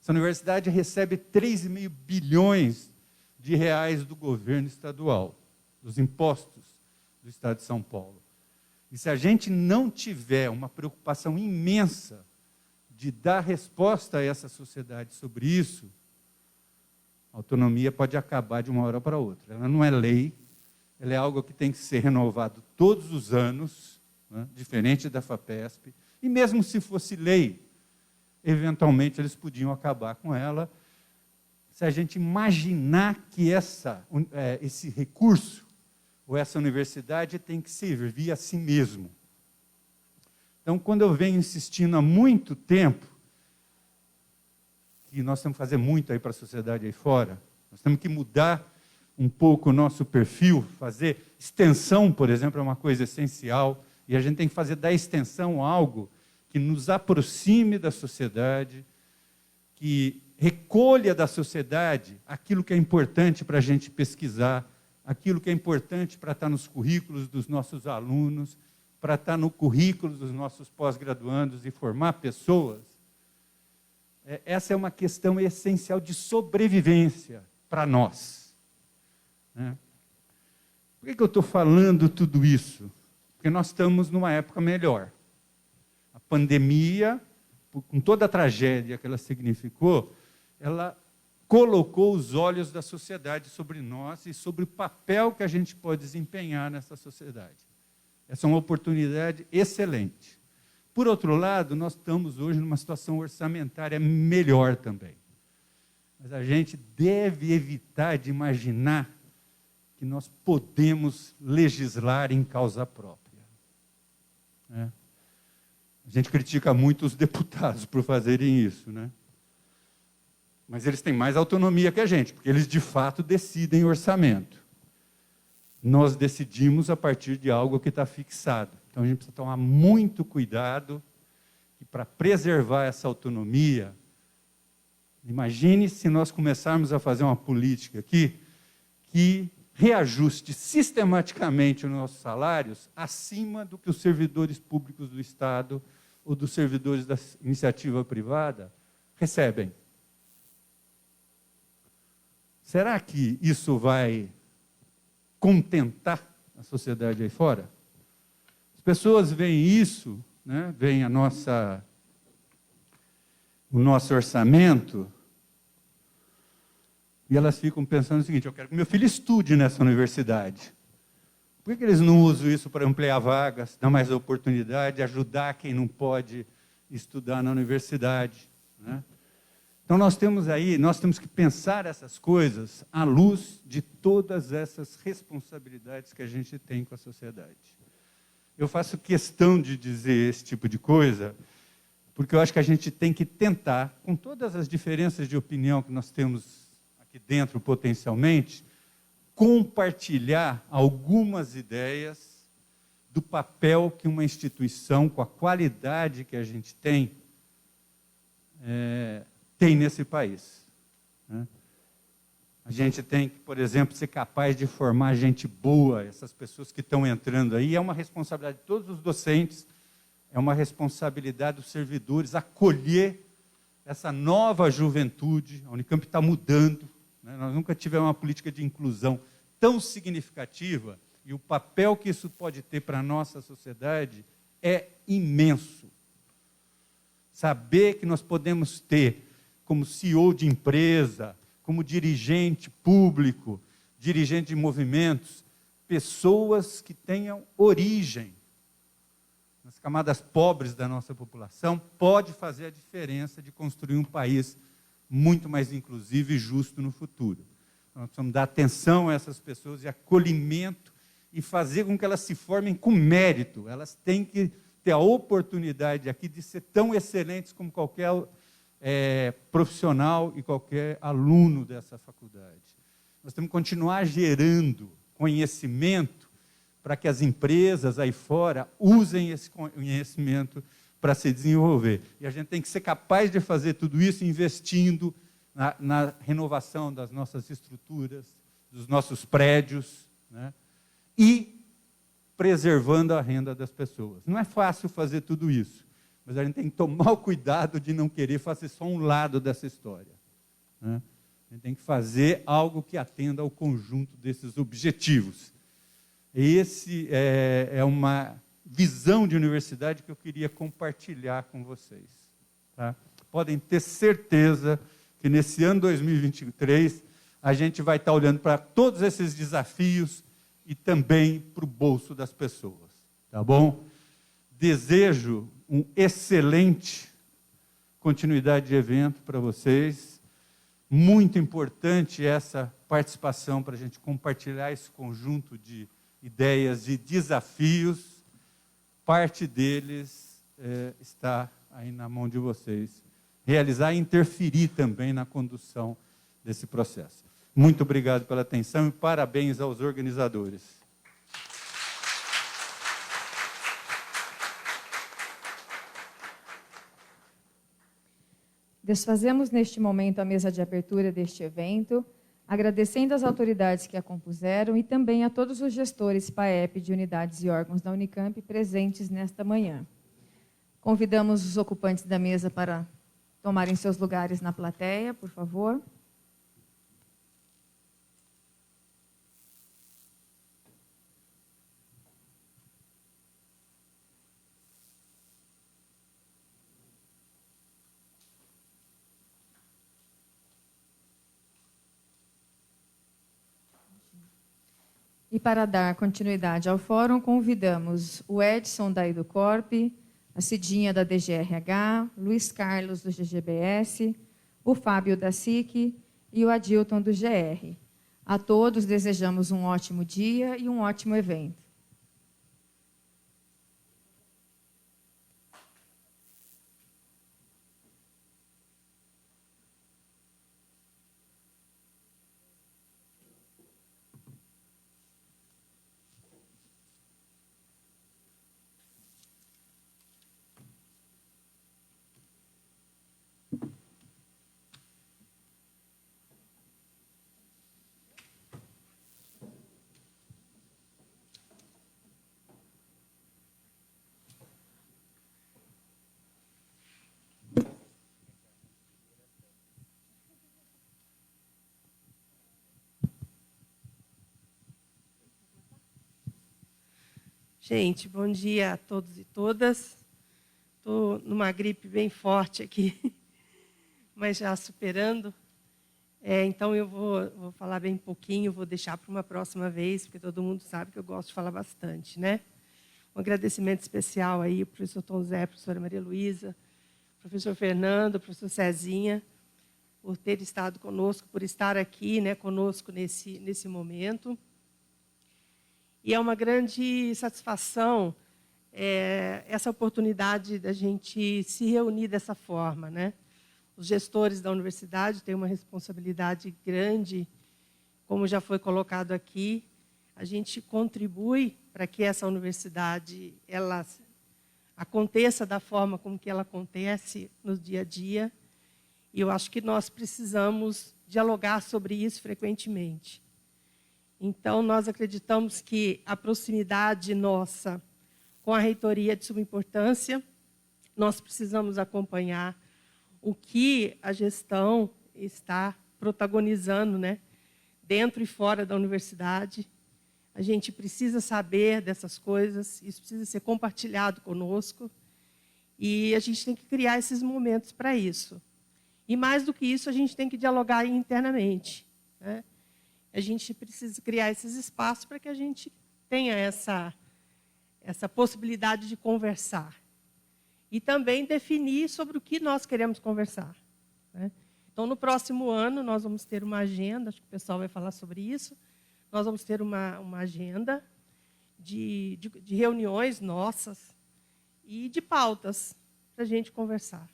Essa universidade recebe 3,5 bilhões de reais do governo estadual, dos impostos do Estado de São Paulo. E se a gente não tiver uma preocupação imensa de dar resposta a essa sociedade sobre isso, a autonomia pode acabar de uma hora para outra. Ela não é lei, ela é algo que tem que ser renovado todos os anos, né, diferente da FAPESP, e mesmo se fosse lei, eventualmente eles podiam acabar com ela, se a gente imaginar que esse recurso, ou essa universidade, tem que servir a si mesmo. Então, quando eu venho insistindo há muito tempo, que nós temos que fazer muito aí para a sociedade aí fora, nós temos que mudar um pouco o nosso perfil, fazer extensão, por exemplo, é uma coisa essencial, e a gente tem que fazer da extensão algo que nos aproxime da sociedade, que recolha da sociedade aquilo que é importante para a gente pesquisar, aquilo que é importante para estar nos currículos dos nossos alunos, para estar no currículo dos nossos pós-graduandos e formar pessoas. Essa é uma questão essencial de sobrevivência para nós. Né? Por que eu estou falando tudo isso? Porque nós estamos numa época melhor. A pandemia, com toda a tragédia que ela significou, ela colocou os olhos da sociedade sobre nós e sobre o papel que a gente pode desempenhar nessa sociedade. Essa é uma oportunidade excelente. Por outro lado, nós estamos hoje numa situação orçamentária melhor também. Mas a gente deve evitar de imaginar que nós podemos legislar em causa própria. Né? A gente critica muito os deputados por fazerem isso, né? Mas eles têm mais autonomia que a gente, porque eles, de fato, decidem orçamento. Nós decidimos a partir de algo que está fixado. Então, a gente precisa tomar muito cuidado e para preservar essa autonomia. Imagine se nós começarmos a fazer uma política aqui que reajuste sistematicamente os nossos salários acima do que os servidores públicos do Estado ou dos servidores da iniciativa privada recebem. Será que isso vai contentar a sociedade aí fora? As pessoas veem isso, né, veem o nosso orçamento, e elas ficam pensando o seguinte: eu quero que meu filho estude nessa universidade. Por que eles não usam isso para ampliar vagas, dar mais oportunidade, ajudar quem não pode estudar na universidade? Né? Então, nós temos que pensar essas coisas à luz de todas essas responsabilidades que a gente tem com a sociedade. Eu faço questão de dizer esse tipo de coisa, porque eu acho que a gente tem que tentar, com todas as diferenças de opinião que nós temos aqui dentro potencialmente, compartilhar algumas ideias do papel que uma instituição, com a qualidade que a gente tem nesse país. Né? A gente tem que, por exemplo, ser capaz de formar gente boa, essas pessoas que estão entrando aí. É uma responsabilidade de todos os docentes, é uma responsabilidade dos servidores acolher essa nova juventude. A Unicamp está mudando, né? Nós nunca tivemos uma política de inclusão tão significativa, e o papel que isso pode ter para a nossa sociedade é imenso. Saber que nós podemos ter, como CEO de empresa, como dirigente público, dirigente de movimentos, pessoas que tenham origem nas camadas pobres da nossa população, pode fazer a diferença de construir um país muito mais inclusivo e justo no futuro. Então, nós precisamos dar atenção a essas pessoas e acolhimento e fazer com que elas se formem com mérito. Elas têm que ter a oportunidade aqui de ser tão excelentes como qualquer profissional e qualquer aluno dessa faculdade. Nós temos que continuar gerando conhecimento para que as empresas aí fora usem esse conhecimento para se desenvolver. E a gente tem que ser capaz de fazer tudo isso investindo na renovação das nossas estruturas, dos nossos prédios, né? E preservando a renda das pessoas. Não é fácil fazer tudo isso, mas a gente tem que tomar o cuidado de não querer fazer só um lado dessa história. Né? A gente tem que fazer algo que atenda ao conjunto desses objetivos. Esse é uma visão de universidade que eu queria compartilhar com vocês. Tá? Podem ter certeza que nesse ano 2023 a gente vai estar olhando para todos esses desafios e também para o bolso das pessoas. Tá bom? Desejo uma excelente continuidade de evento para vocês. Muito importante essa participação para a gente compartilhar esse conjunto de ideias e desafios. Parte deles está aí na mão de vocês. Realizar e interferir também na condução desse processo. Muito obrigado pela atenção e parabéns aos organizadores. Desfazemos neste momento a mesa de abertura deste evento, agradecendo às autoridades que a compuseram e também a todos os gestores PAEP de unidades e órgãos da Unicamp presentes nesta manhã. Convidamos os ocupantes da mesa para tomarem seus lugares na plateia, por favor. E para dar continuidade ao fórum, convidamos o Edson da Educorp, a Cidinha da DGRH, Luiz Carlos do GGBS, o Fábio da SIC e o Adilton do GR. A todos desejamos um ótimo dia e um ótimo evento. Gente, bom dia a todos e todas. Estou numa gripe bem forte aqui, mas já superando. Então, eu vou falar bem pouquinho, vou deixar para uma próxima vez, porque todo mundo sabe que eu gosto de falar bastante, né? Um agradecimento especial aí ao professor Tom Zé, à professora Maria Luísa, professor Fernando, professor Cezinha, por ter estado conosco, por estar aqui, né, conosco nesse momento. E é uma grande satisfação essa oportunidade da gente se reunir dessa forma, né? Os gestores da universidade têm uma responsabilidade grande, como já foi colocado aqui. A gente contribui para que essa universidade ela aconteça da forma como que ela acontece no dia a dia. E eu acho que nós precisamos dialogar sobre isso frequentemente. Então, nós acreditamos que a proximidade nossa com a reitoria é de suma importância. Nós precisamos acompanhar o que a gestão está protagonizando, né, dentro e fora da universidade. A gente precisa saber dessas coisas, isso precisa ser compartilhado conosco, e a gente tem que criar esses momentos para isso. E, mais do que isso, a gente tem que dialogar internamente, né? A gente precisa criar esses espaços para que a gente tenha essa possibilidade de conversar. E também definir sobre o que nós queremos conversar, né? Então, no próximo ano, nós vamos ter uma agenda, acho que o pessoal vai falar sobre isso, nós vamos ter uma agenda de reuniões nossas e de pautas para a gente conversar,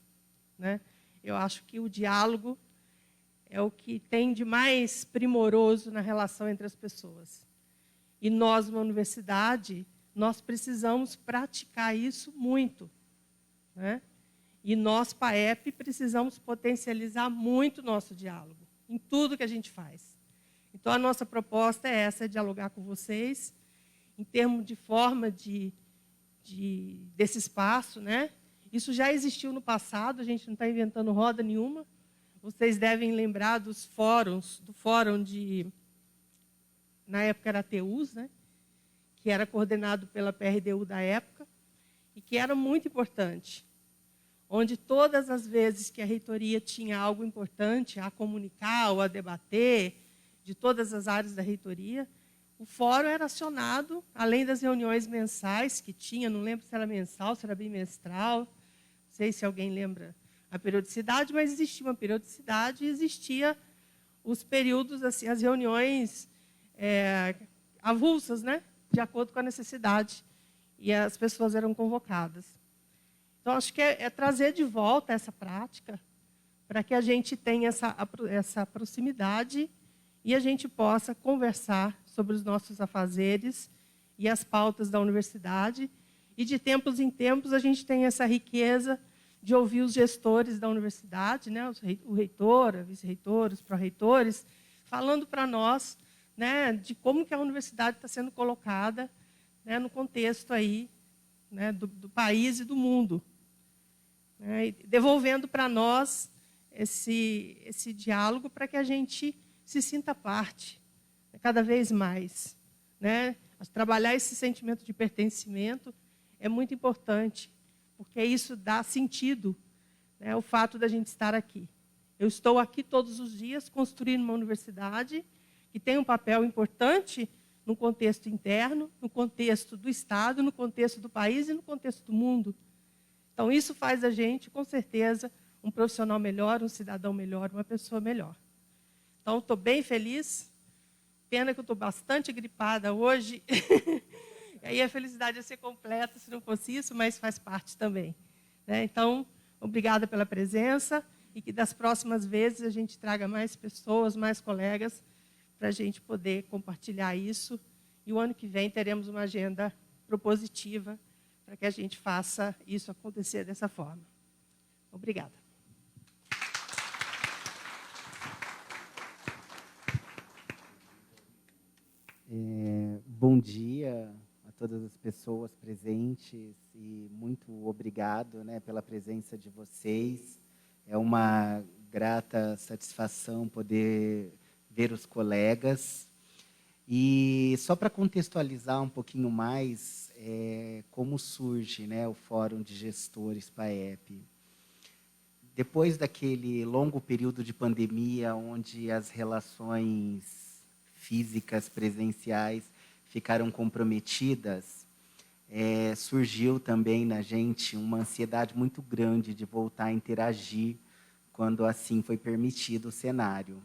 né? Eu acho que o diálogo é o que tem de mais primoroso na relação entre as pessoas. E nós, uma universidade, nós precisamos praticar isso muito, né? E nós, PAEP, precisamos potencializar muito o nosso diálogo, em tudo que a gente faz. Então, a nossa proposta é essa, é dialogar com vocês, em termos de forma desse espaço, né? Isso já existiu no passado, a gente não está inventando roda nenhuma. Vocês devem lembrar dos fóruns, do fórum na época era a TEUS, né, que era coordenado pela PRDU da época, e que era muito importante, onde todas as vezes que a reitoria tinha algo importante a comunicar ou a debater, de todas as áreas da reitoria, o fórum era acionado, além das reuniões mensais que tinha, não lembro se era mensal, se era bimestral, não sei se alguém lembra a periodicidade, mas existia uma periodicidade e existia os períodos, assim, as reuniões avulsas, né, de acordo com a necessidade, e as pessoas eram convocadas. Então, acho que é trazer de volta essa prática para que a gente tenha essa proximidade e a gente possa conversar sobre os nossos afazeres e as pautas da universidade. E, de tempos em tempos, a gente tem essa riqueza de ouvir os gestores da universidade, né, o reitor, a vice-reitora, os pró-reitores, falando para nós, né, de como que a universidade está sendo colocada, né, no contexto aí, né, do país e do mundo, né, e devolvendo para nós esse diálogo para que a gente se sinta parte, né, cada vez mais, né? Trabalhar esse sentimento de pertencimento é muito importante, porque isso dá sentido, né, ao fato da gente estar aqui. Eu estou aqui todos os dias construindo uma universidade que tem um papel importante no contexto interno, no contexto do Estado, no contexto do país e no contexto do mundo. Então, isso faz a gente, com certeza, um profissional melhor, um cidadão melhor, uma pessoa melhor. Então, estou bem feliz. Pena que eu estou bastante gripada hoje. E aí a felicidade ia ser completa se não fosse isso, mas faz parte também, né? Então, obrigada pela presença e que das próximas vezes a gente traga mais pessoas, mais colegas, para a gente poder compartilhar isso. E o ano que vem teremos uma agenda propositiva para que a gente faça isso acontecer dessa forma. Obrigada. Bom dia a todas as pessoas presentes e muito obrigado, né, pela presença de vocês. É uma grata satisfação poder ver os colegas. E só para contextualizar um pouquinho mais como surge, né, o Fórum de Gestores PAEP. Depois daquele longo período de pandemia, onde as relações físicas, presenciais, ficaram comprometidas, surgiu também na gente uma ansiedade muito grande de voltar a interagir quando assim foi permitido o cenário.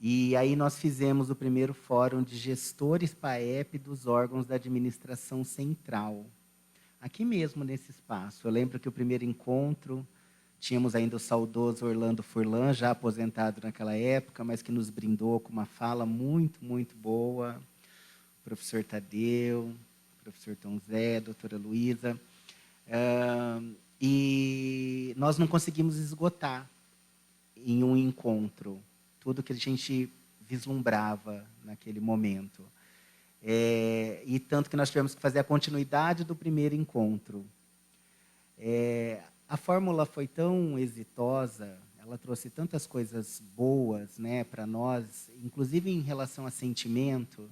E aí nós fizemos o primeiro Fórum de Gestores PAEP dos órgãos da administração central, aqui mesmo nesse espaço. Eu lembro que o primeiro encontro, tínhamos ainda o saudoso Orlando Furlan, já aposentado naquela época, mas que nos brindou com uma fala muito, muito boa. O professor Tadeu, o professor Tom Zé, a doutora Luísa. E nós não conseguimos esgotar em um encontro tudo que a gente vislumbrava naquele momento. E tanto que nós tivemos que fazer a continuidade do primeiro encontro. A fórmula foi tão exitosa, ela trouxe tantas coisas boas, né, para nós, inclusive em relação a sentimento,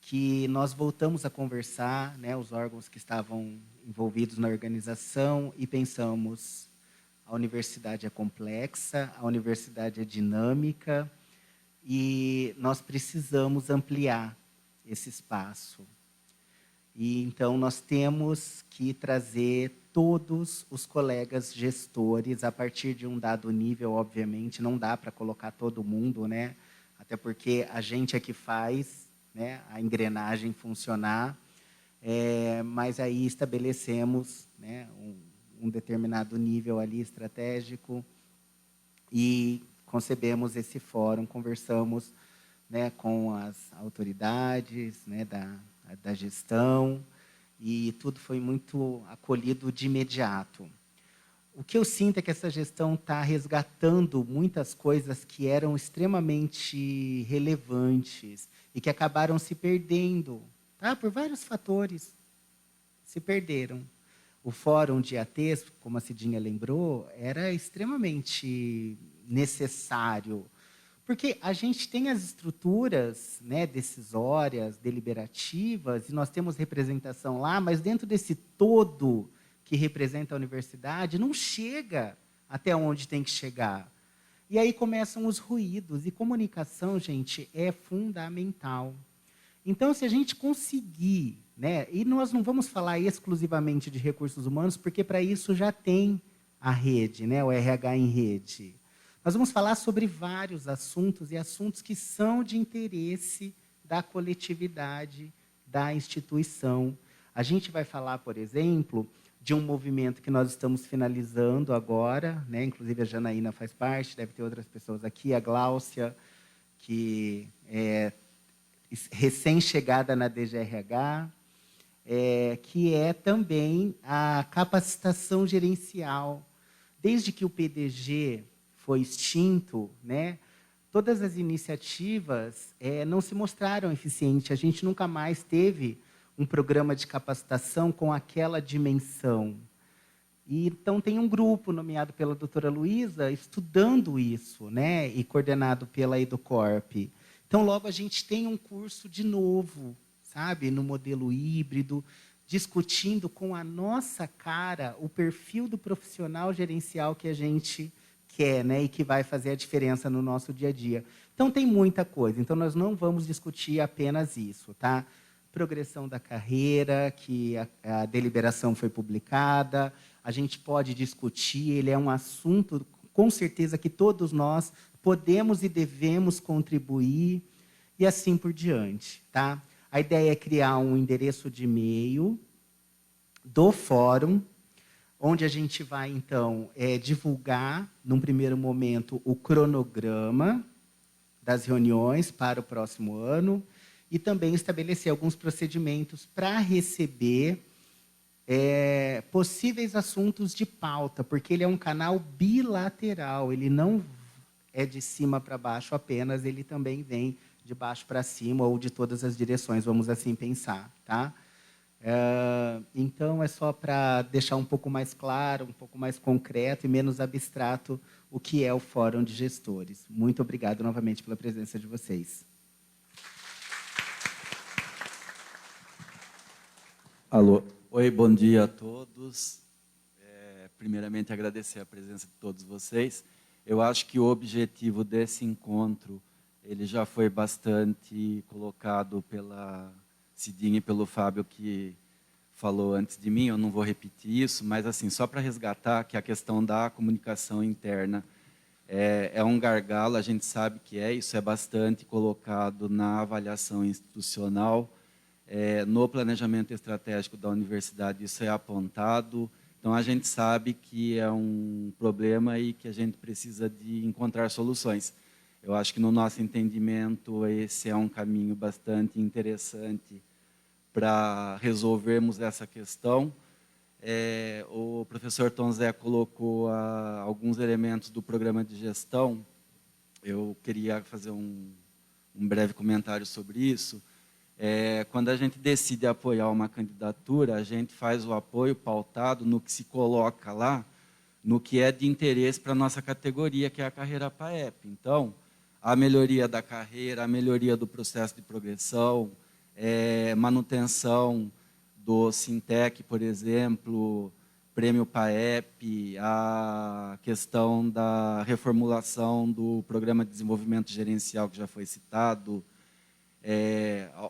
que nós voltamos a conversar, né, os órgãos que estavam envolvidos na organização, e pensamos: a universidade é complexa, a universidade é dinâmica, e nós precisamos ampliar esse espaço. E então nós temos que trazer todos os colegas gestores, a partir de um dado nível, obviamente, não dá para colocar todo mundo, né? Até porque a gente é que faz, né, a engrenagem funcionar, mas aí estabelecemos, né, um determinado nível ali estratégico e concebemos esse fórum, conversamos, né, com as autoridades, né, da gestão, e tudo foi muito acolhido de imediato. O que eu sinto é que essa gestão está resgatando muitas coisas que eram extremamente relevantes e que acabaram se perdendo, tá? Por vários fatores, se perderam. O Fórum de ATs, como a Cidinha lembrou, era extremamente necessário, porque a gente tem as estruturas, né, decisórias, deliberativas, e nós temos representação lá, mas dentro desse todo que representa a universidade, não chega até onde tem que chegar. E aí começam os ruídos, e comunicação, gente, é fundamental. Então, se a gente conseguir, né, e nós não vamos falar exclusivamente de recursos humanos, porque para isso já tem a rede, né, o RH em rede. Nós vamos falar sobre vários assuntos, e assuntos que são de interesse da coletividade, da instituição. A gente vai falar, por exemplo, de um movimento que nós estamos finalizando agora, né? Inclusive a Janaína faz parte, deve ter outras pessoas aqui, a Gláucia, que é recém-chegada na DGRH, que é também a capacitação gerencial. Desde que o PDG foi extinto, né, todas as iniciativas não se mostraram eficientes. A gente nunca mais teve um programa de capacitação com aquela dimensão. E, então, tem um grupo nomeado pela doutora Luísa estudando isso, né, e coordenado pela Educorp. Então, logo, a gente tem um curso de novo, sabe, no modelo híbrido, discutindo com a nossa cara o perfil do profissional gerencial que a gente quer, né, e que vai fazer a diferença no nosso dia a dia. Então, tem muita coisa. Então, nós não vamos discutir apenas isso, tá? Progressão da carreira, que a deliberação foi publicada, a gente pode discutir, ele é um assunto, com certeza, que todos nós podemos e devemos contribuir, e assim por diante, tá? A ideia é criar um endereço de e-mail do fórum, onde a gente vai, então, divulgar, num primeiro momento, o cronograma das reuniões para o próximo ano, e também estabelecer alguns procedimentos para receber possíveis assuntos de pauta, porque ele é um canal bilateral, ele não é de cima para baixo apenas, ele também vem de baixo para cima ou de todas as direções, vamos assim pensar, tá? Então, é só para deixar um pouco mais claro, um pouco mais concreto e menos abstrato o que é o Fórum de Gestores. Muito obrigado novamente pela presença de vocês. Alô. Oi, bom dia a todos. Primeiramente, agradecer a presença de todos vocês. Eu acho que o objetivo desse encontro ele já foi bastante colocado pela Cidinha e pelo Fábio, que falou antes de mim. Eu não vou repetir isso, mas assim, só para resgatar que a questão da comunicação interna é um gargalo, a gente sabe que isso é bastante colocado na avaliação institucional, no planejamento estratégico da universidade, isso é apontado. Então, a gente sabe que é um problema e que a gente precisa de encontrar soluções. Eu acho que, no nosso entendimento, esse é um caminho bastante interessante para resolvermos essa questão. O professor Tom Zé colocou alguns elementos do programa de gestão. Eu queria fazer um breve comentário sobre isso. Quando a gente decide apoiar uma candidatura, a gente faz o apoio pautado no que se coloca lá, no que é de interesse para a nossa categoria, que é a carreira PAEP. Então, a melhoria da carreira, a melhoria do processo de progressão, manutenção do Sintec, por exemplo, prêmio PAEP, a questão da reformulação do programa de desenvolvimento gerencial, que já foi citado,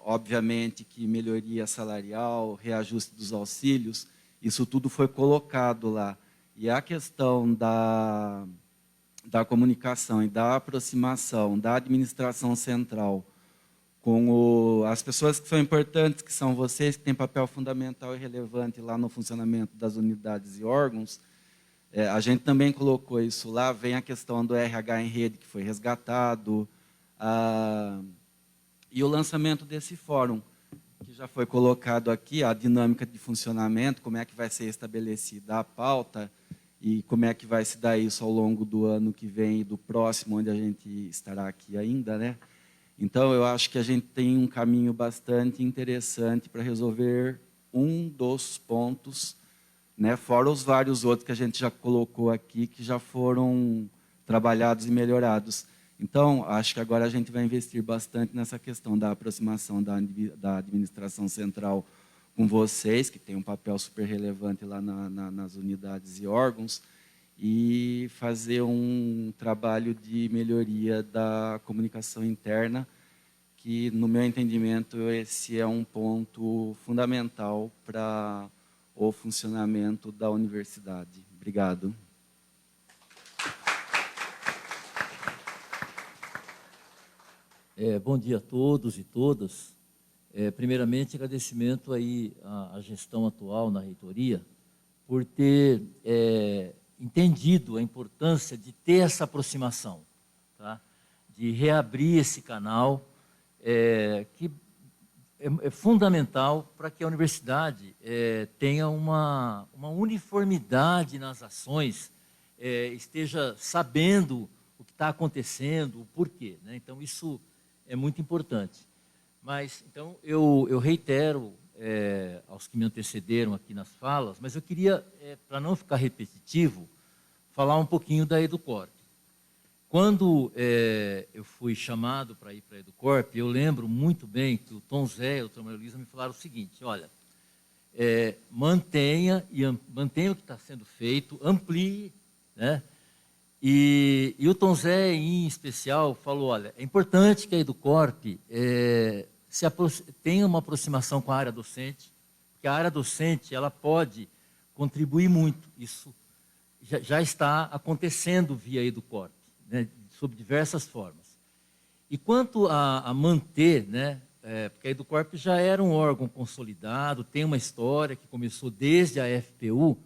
obviamente que melhoria salarial, reajuste dos auxílios, isso tudo foi colocado lá. E a questão da comunicação e da aproximação da administração central com as pessoas que são importantes, que são vocês, que têm papel fundamental e relevante lá no funcionamento das unidades e órgãos, a gente também colocou isso lá. Vem a questão do RH em rede, que foi resgatado, e o lançamento desse fórum, que já foi colocado aqui, a dinâmica de funcionamento, como é que vai ser estabelecida a pauta e como é que vai se dar isso ao longo do ano que vem e do próximo, onde a gente estará aqui ainda, né? Então, eu acho que a gente tem um caminho bastante interessante para resolver um dos pontos, né? Fora os vários outros que a gente já colocou aqui, que já foram trabalhados e melhorados. Então, acho que agora a gente vai investir bastante nessa questão da aproximação da administração central com vocês, que tem um papel super relevante lá nas unidades e órgãos, e fazer um trabalho de melhoria da comunicação interna, que, no meu entendimento, esse é um ponto fundamental para o funcionamento da universidade. Obrigado. Bom dia a todos e todas. Primeiramente, agradecimento aí à gestão atual na reitoria por ter entendido a importância de ter essa aproximação, tá? De reabrir esse canal, que é fundamental para que a universidade tenha uma uniformidade nas ações, esteja sabendo o que está acontecendo, o porquê, né? Então, isso é muito importante. Mas, então, eu reitero aos que me antecederam aqui nas falas, mas eu queria, para não ficar repetitivo, falar um pouquinho da Educorp. Quando eu fui chamado para ir para a Educorp, eu lembro muito bem que o Tom Zé e a doutora Maria Luísa me falaram o seguinte: olha, mantenha o que está sendo feito, amplie, né? E o Tom Zé, em especial, falou: olha, é importante que a Educorp tenha uma aproximação com a área docente, porque a área docente ela pode contribuir muito. Isso já está acontecendo via Educorp, né, sob diversas formas. E quanto a manter, né, porque a Educorp já era um órgão consolidado, tem uma história que começou desde a FPU,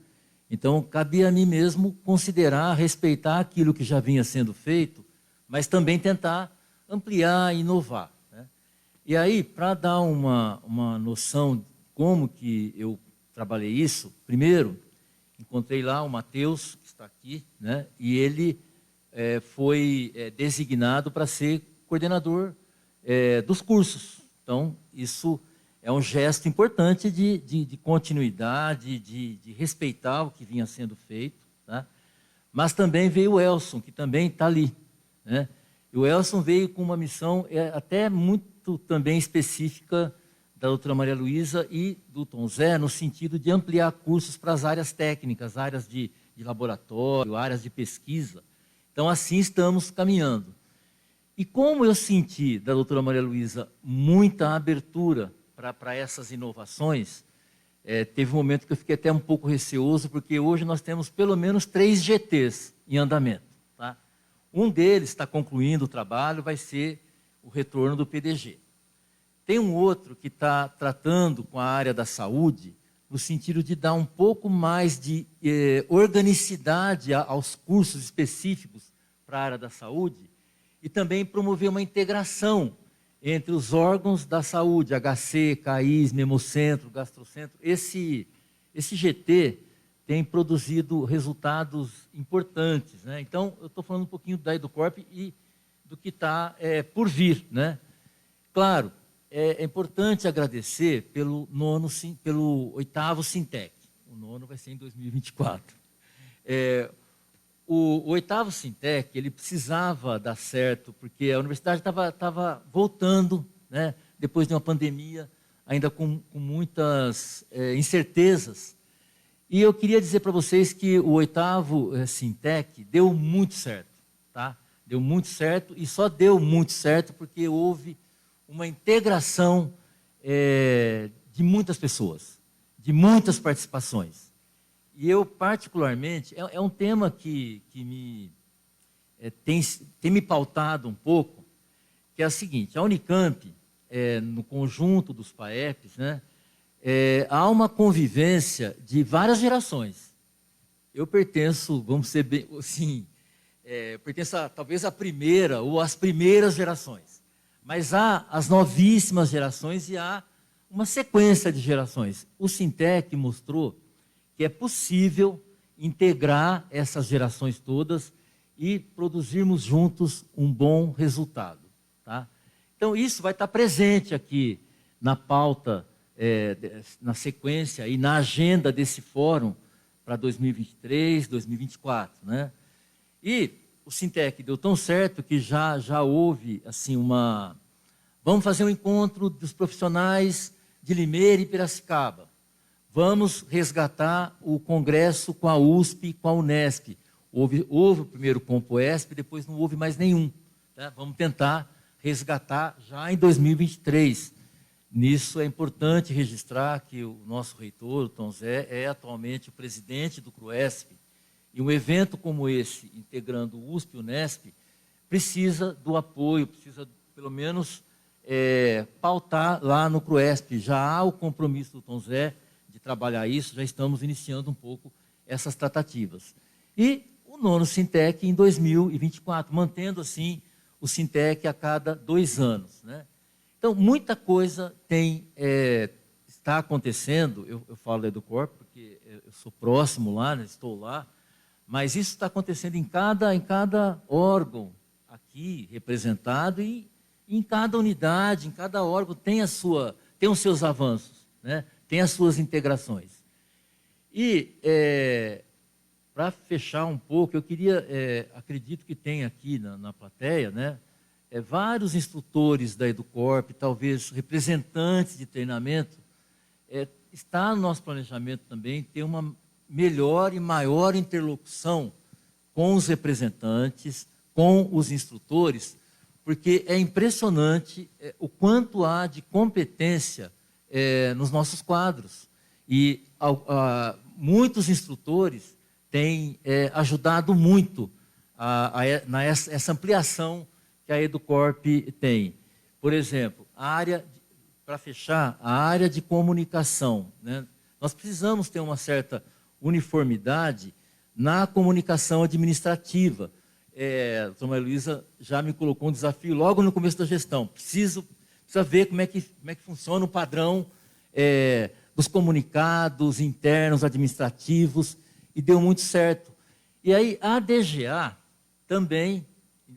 então cabia a mim mesmo considerar, respeitar aquilo que já vinha sendo feito, mas também tentar ampliar e inovar, né? E aí, para dar uma noção de como que eu trabalhei isso, primeiro, encontrei lá o Matheus, que está aqui, né, e ele foi designado para ser coordenador dos cursos. Então, isso é um gesto importante de continuidade, de respeitar o que vinha sendo feito, tá? Mas também veio o Elson, que também está ali, né? E o Elson veio com uma missão até muito também específica da doutora Maria Luísa e do Tom Zé, no sentido de ampliar cursos para as áreas técnicas, áreas de laboratório, áreas de pesquisa. Então, assim estamos caminhando. E como eu senti da doutora Maria Luísa muita abertura para essas inovações, teve um momento que eu fiquei até um pouco receoso, porque hoje nós temos pelo menos 3 GTs em andamento, tá? Um deles está concluindo o trabalho, vai ser o retorno do PDG. Tem um outro que está tratando com a área da saúde, no sentido de dar um pouco mais de organicidade aos cursos específicos para a área da saúde e também promover uma integração entre os órgãos da saúde, HC, CAIS, Memocentro, Gastrocentro. Esse GT tem produzido resultados importantes, né? Então, eu estou falando um pouquinho da Educorp e do que está por vir, né? Claro, é importante agradecer pelo 8º Sintec. O 9º vai ser em 2024. O 8º Sintec, ele precisava dar certo, porque a universidade estava voltando, né, depois de uma pandemia, ainda com muitas incertezas. E eu queria dizer para vocês que o 8º Sintec deu muito certo, tá? Deu muito certo, e só deu muito certo porque houve uma integração de muitas pessoas, de muitas participações. E eu, particularmente, é um tema que tem me pautado um pouco, que é o seguinte: a Unicamp, no conjunto dos PAEPs, né, há uma convivência de várias gerações. Eu pertenço, vamos ser bem assim, pertenço talvez à primeira ou às primeiras gerações. Mas há as novíssimas gerações e há uma sequência de gerações. O Sintec mostrou que é possível integrar essas gerações todas e produzirmos juntos um bom resultado, tá? Então, isso vai estar presente aqui na pauta, na sequência e na agenda desse fórum para 2023, 2024, né? E o Sintec deu tão certo que já houve assim vamos fazer um encontro dos profissionais de Limeira e Piracicaba. Vamos resgatar o congresso com a USP e com a Unesp. Houve o primeiro com o POESP, depois não houve mais nenhum, tá? Vamos tentar resgatar já em 2023. Nisso é importante registrar que o nosso reitor, o Tom Zé, é atualmente o presidente do CRUESP. E um evento como esse, integrando USP e Unesp, precisa do apoio, precisa, pelo menos, pautar lá no CRUESP. Já há o compromisso do Tom Zé de trabalhar isso, já estamos iniciando um pouco essas tratativas. E o 9º Sintec em 2024, mantendo assim o Sintec a cada 2 anos, né? Então, muita coisa está acontecendo. Eu falo da EduCorp porque eu sou próximo lá, né, estou lá, mas isso está acontecendo em cada órgão aqui representado e em cada unidade, em cada órgão tem os seus avanços, né? Tem as suas integrações. E, para fechar um pouco, eu queria, acredito que tem aqui na plateia, né, vários instrutores da EduCorp, talvez representantes de treinamento, está no nosso planejamento também ter uma melhor e maior interlocução com os representantes, com os instrutores, porque é impressionante o quanto há de competência nos nossos quadros. E muitos instrutores têm ajudado muito nessa ampliação que a EduCorp tem. Por exemplo, para fechar, a área de comunicação, né? Nós precisamos ter uma certa uniformidade na comunicação administrativa. A doutora Maria Luísa já me colocou um desafio logo no começo da gestão. Precisa ver como é que funciona o padrão dos comunicados internos, administrativos, e deu muito certo. E aí a DGA também,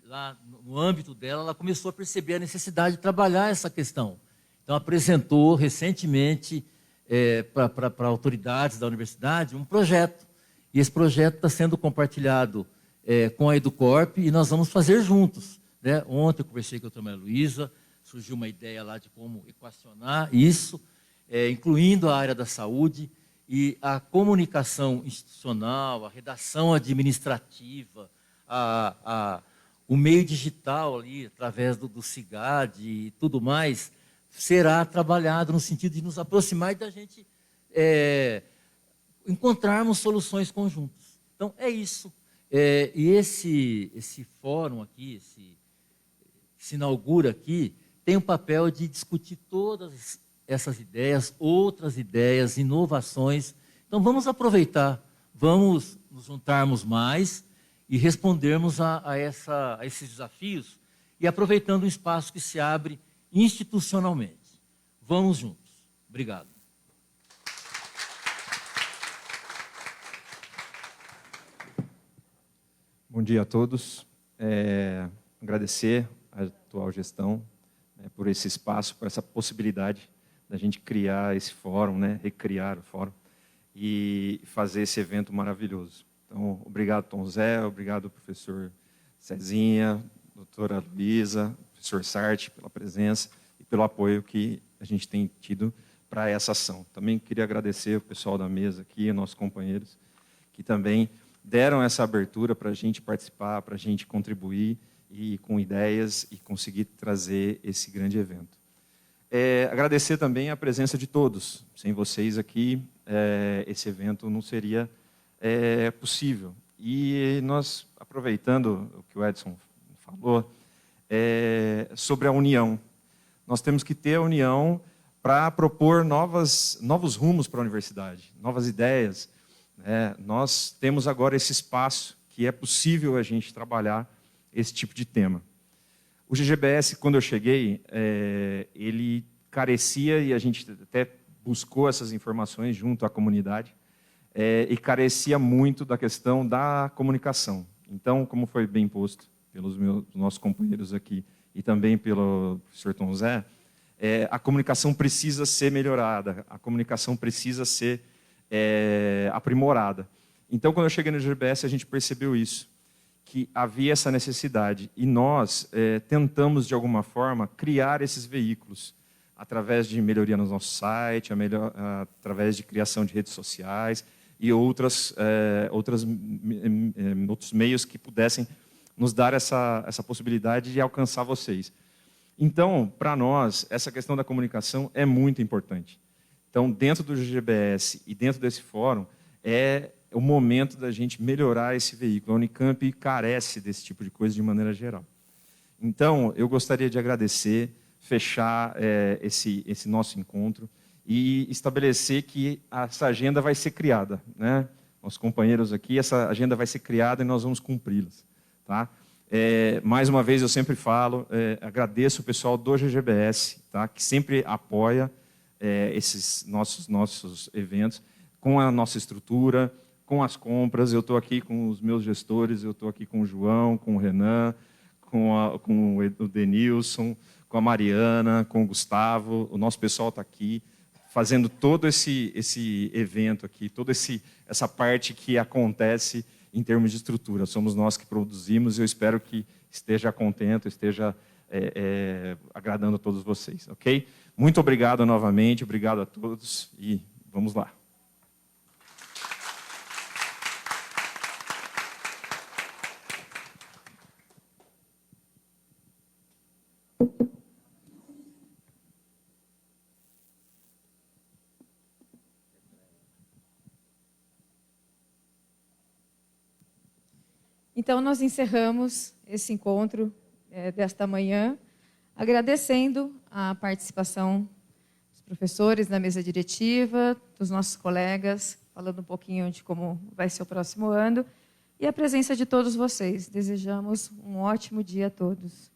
lá no âmbito dela, ela começou a perceber a necessidade de trabalhar essa questão. Então, apresentou recentemente para autoridades da universidade um projeto. E esse projeto está sendo compartilhado com a EduCorp e nós vamos fazer juntos, né? Ontem eu conversei com a doutora Maria Luísa, surgiu uma ideia lá de como equacionar isso, incluindo a área da saúde e a comunicação institucional, a redação administrativa, o meio digital ali, através do CIGAD e tudo mais, será trabalhado no sentido de nos aproximar e da gente encontrarmos soluções conjuntas. Então, é isso. E esse fórum aqui, que se inaugura aqui, tem o papel de discutir todas essas ideias, outras ideias, inovações. Então, vamos aproveitar, vamos nos juntarmos mais e respondermos a esses desafios e aproveitando o espaço que se abre institucionalmente. Vamos juntos. Obrigado. Bom dia a todos. Agradecer a atual gestão por esse espaço, por essa possibilidade da gente criar esse fórum, né, recriar o fórum e fazer esse evento maravilhoso. Então, obrigado, Tom Zé, obrigado, professor Cezinha, doutora Luísa, professor Sarti, pela presença e pelo apoio que a gente tem tido para essa ação. Também queria agradecer o pessoal da mesa aqui, nossos companheiros, que também deram essa abertura para a gente participar, para a gente contribuir e com ideias e conseguir trazer esse grande evento. Agradecer também a presença de todos. Sem vocês aqui, esse evento não seria possível. E nós, aproveitando o que o Edson falou, sobre a união. Nós temos que ter a união para propor novos rumos para a universidade, novas ideias. Nós temos agora esse espaço que é possível a gente trabalhar esse tipo de tema. O GGBS, quando eu cheguei, ele carecia, e a gente até buscou essas informações junto à comunidade, e carecia muito da questão da comunicação. Então, como foi bem posto pelos nossos companheiros aqui e também pelo professor Tom Zé, a comunicação precisa ser melhorada, a comunicação precisa ser aprimorada. Então, quando eu cheguei no GBS, a gente percebeu isso, que havia essa necessidade. E nós tentamos, de alguma forma, criar esses veículos, através de melhoria no nosso site, através de criação de redes sociais e outros meios que pudessem nos dar essa possibilidade de alcançar vocês. Então, para nós, essa questão da comunicação é muito importante. Então, dentro do GGBS e dentro desse fórum, é o momento da gente melhorar esse veículo. A Unicamp carece desse tipo de coisa de maneira geral. Então, eu gostaria de agradecer, fechar esse nosso encontro e estabelecer que essa agenda vai ser criada, né? Nossos companheiros aqui, essa agenda vai ser criada e nós vamos cumpri-las, tá? Mais uma vez, eu sempre falo, agradeço o pessoal do GGBS, tá? Que sempre apoia esses nossos eventos com a nossa estrutura, com as compras. Eu estou aqui com os meus gestores, eu estou aqui com o João, com o Renan, com o Denilson, com a Mariana, com o Gustavo. O nosso pessoal está aqui fazendo todo esse evento aqui, toda essa parte que acontece em termos de estrutura. Somos nós que produzimos e eu espero que esteja contente, esteja agradando a todos vocês, ok? Muito obrigado novamente, obrigado a todos e vamos lá. Então, nós encerramos esse encontro desta manhã, agradecendo a participação dos professores na mesa diretiva, dos nossos colegas, falando um pouquinho de como vai ser o próximo ano, e a presença de todos vocês. Desejamos um ótimo dia a todos.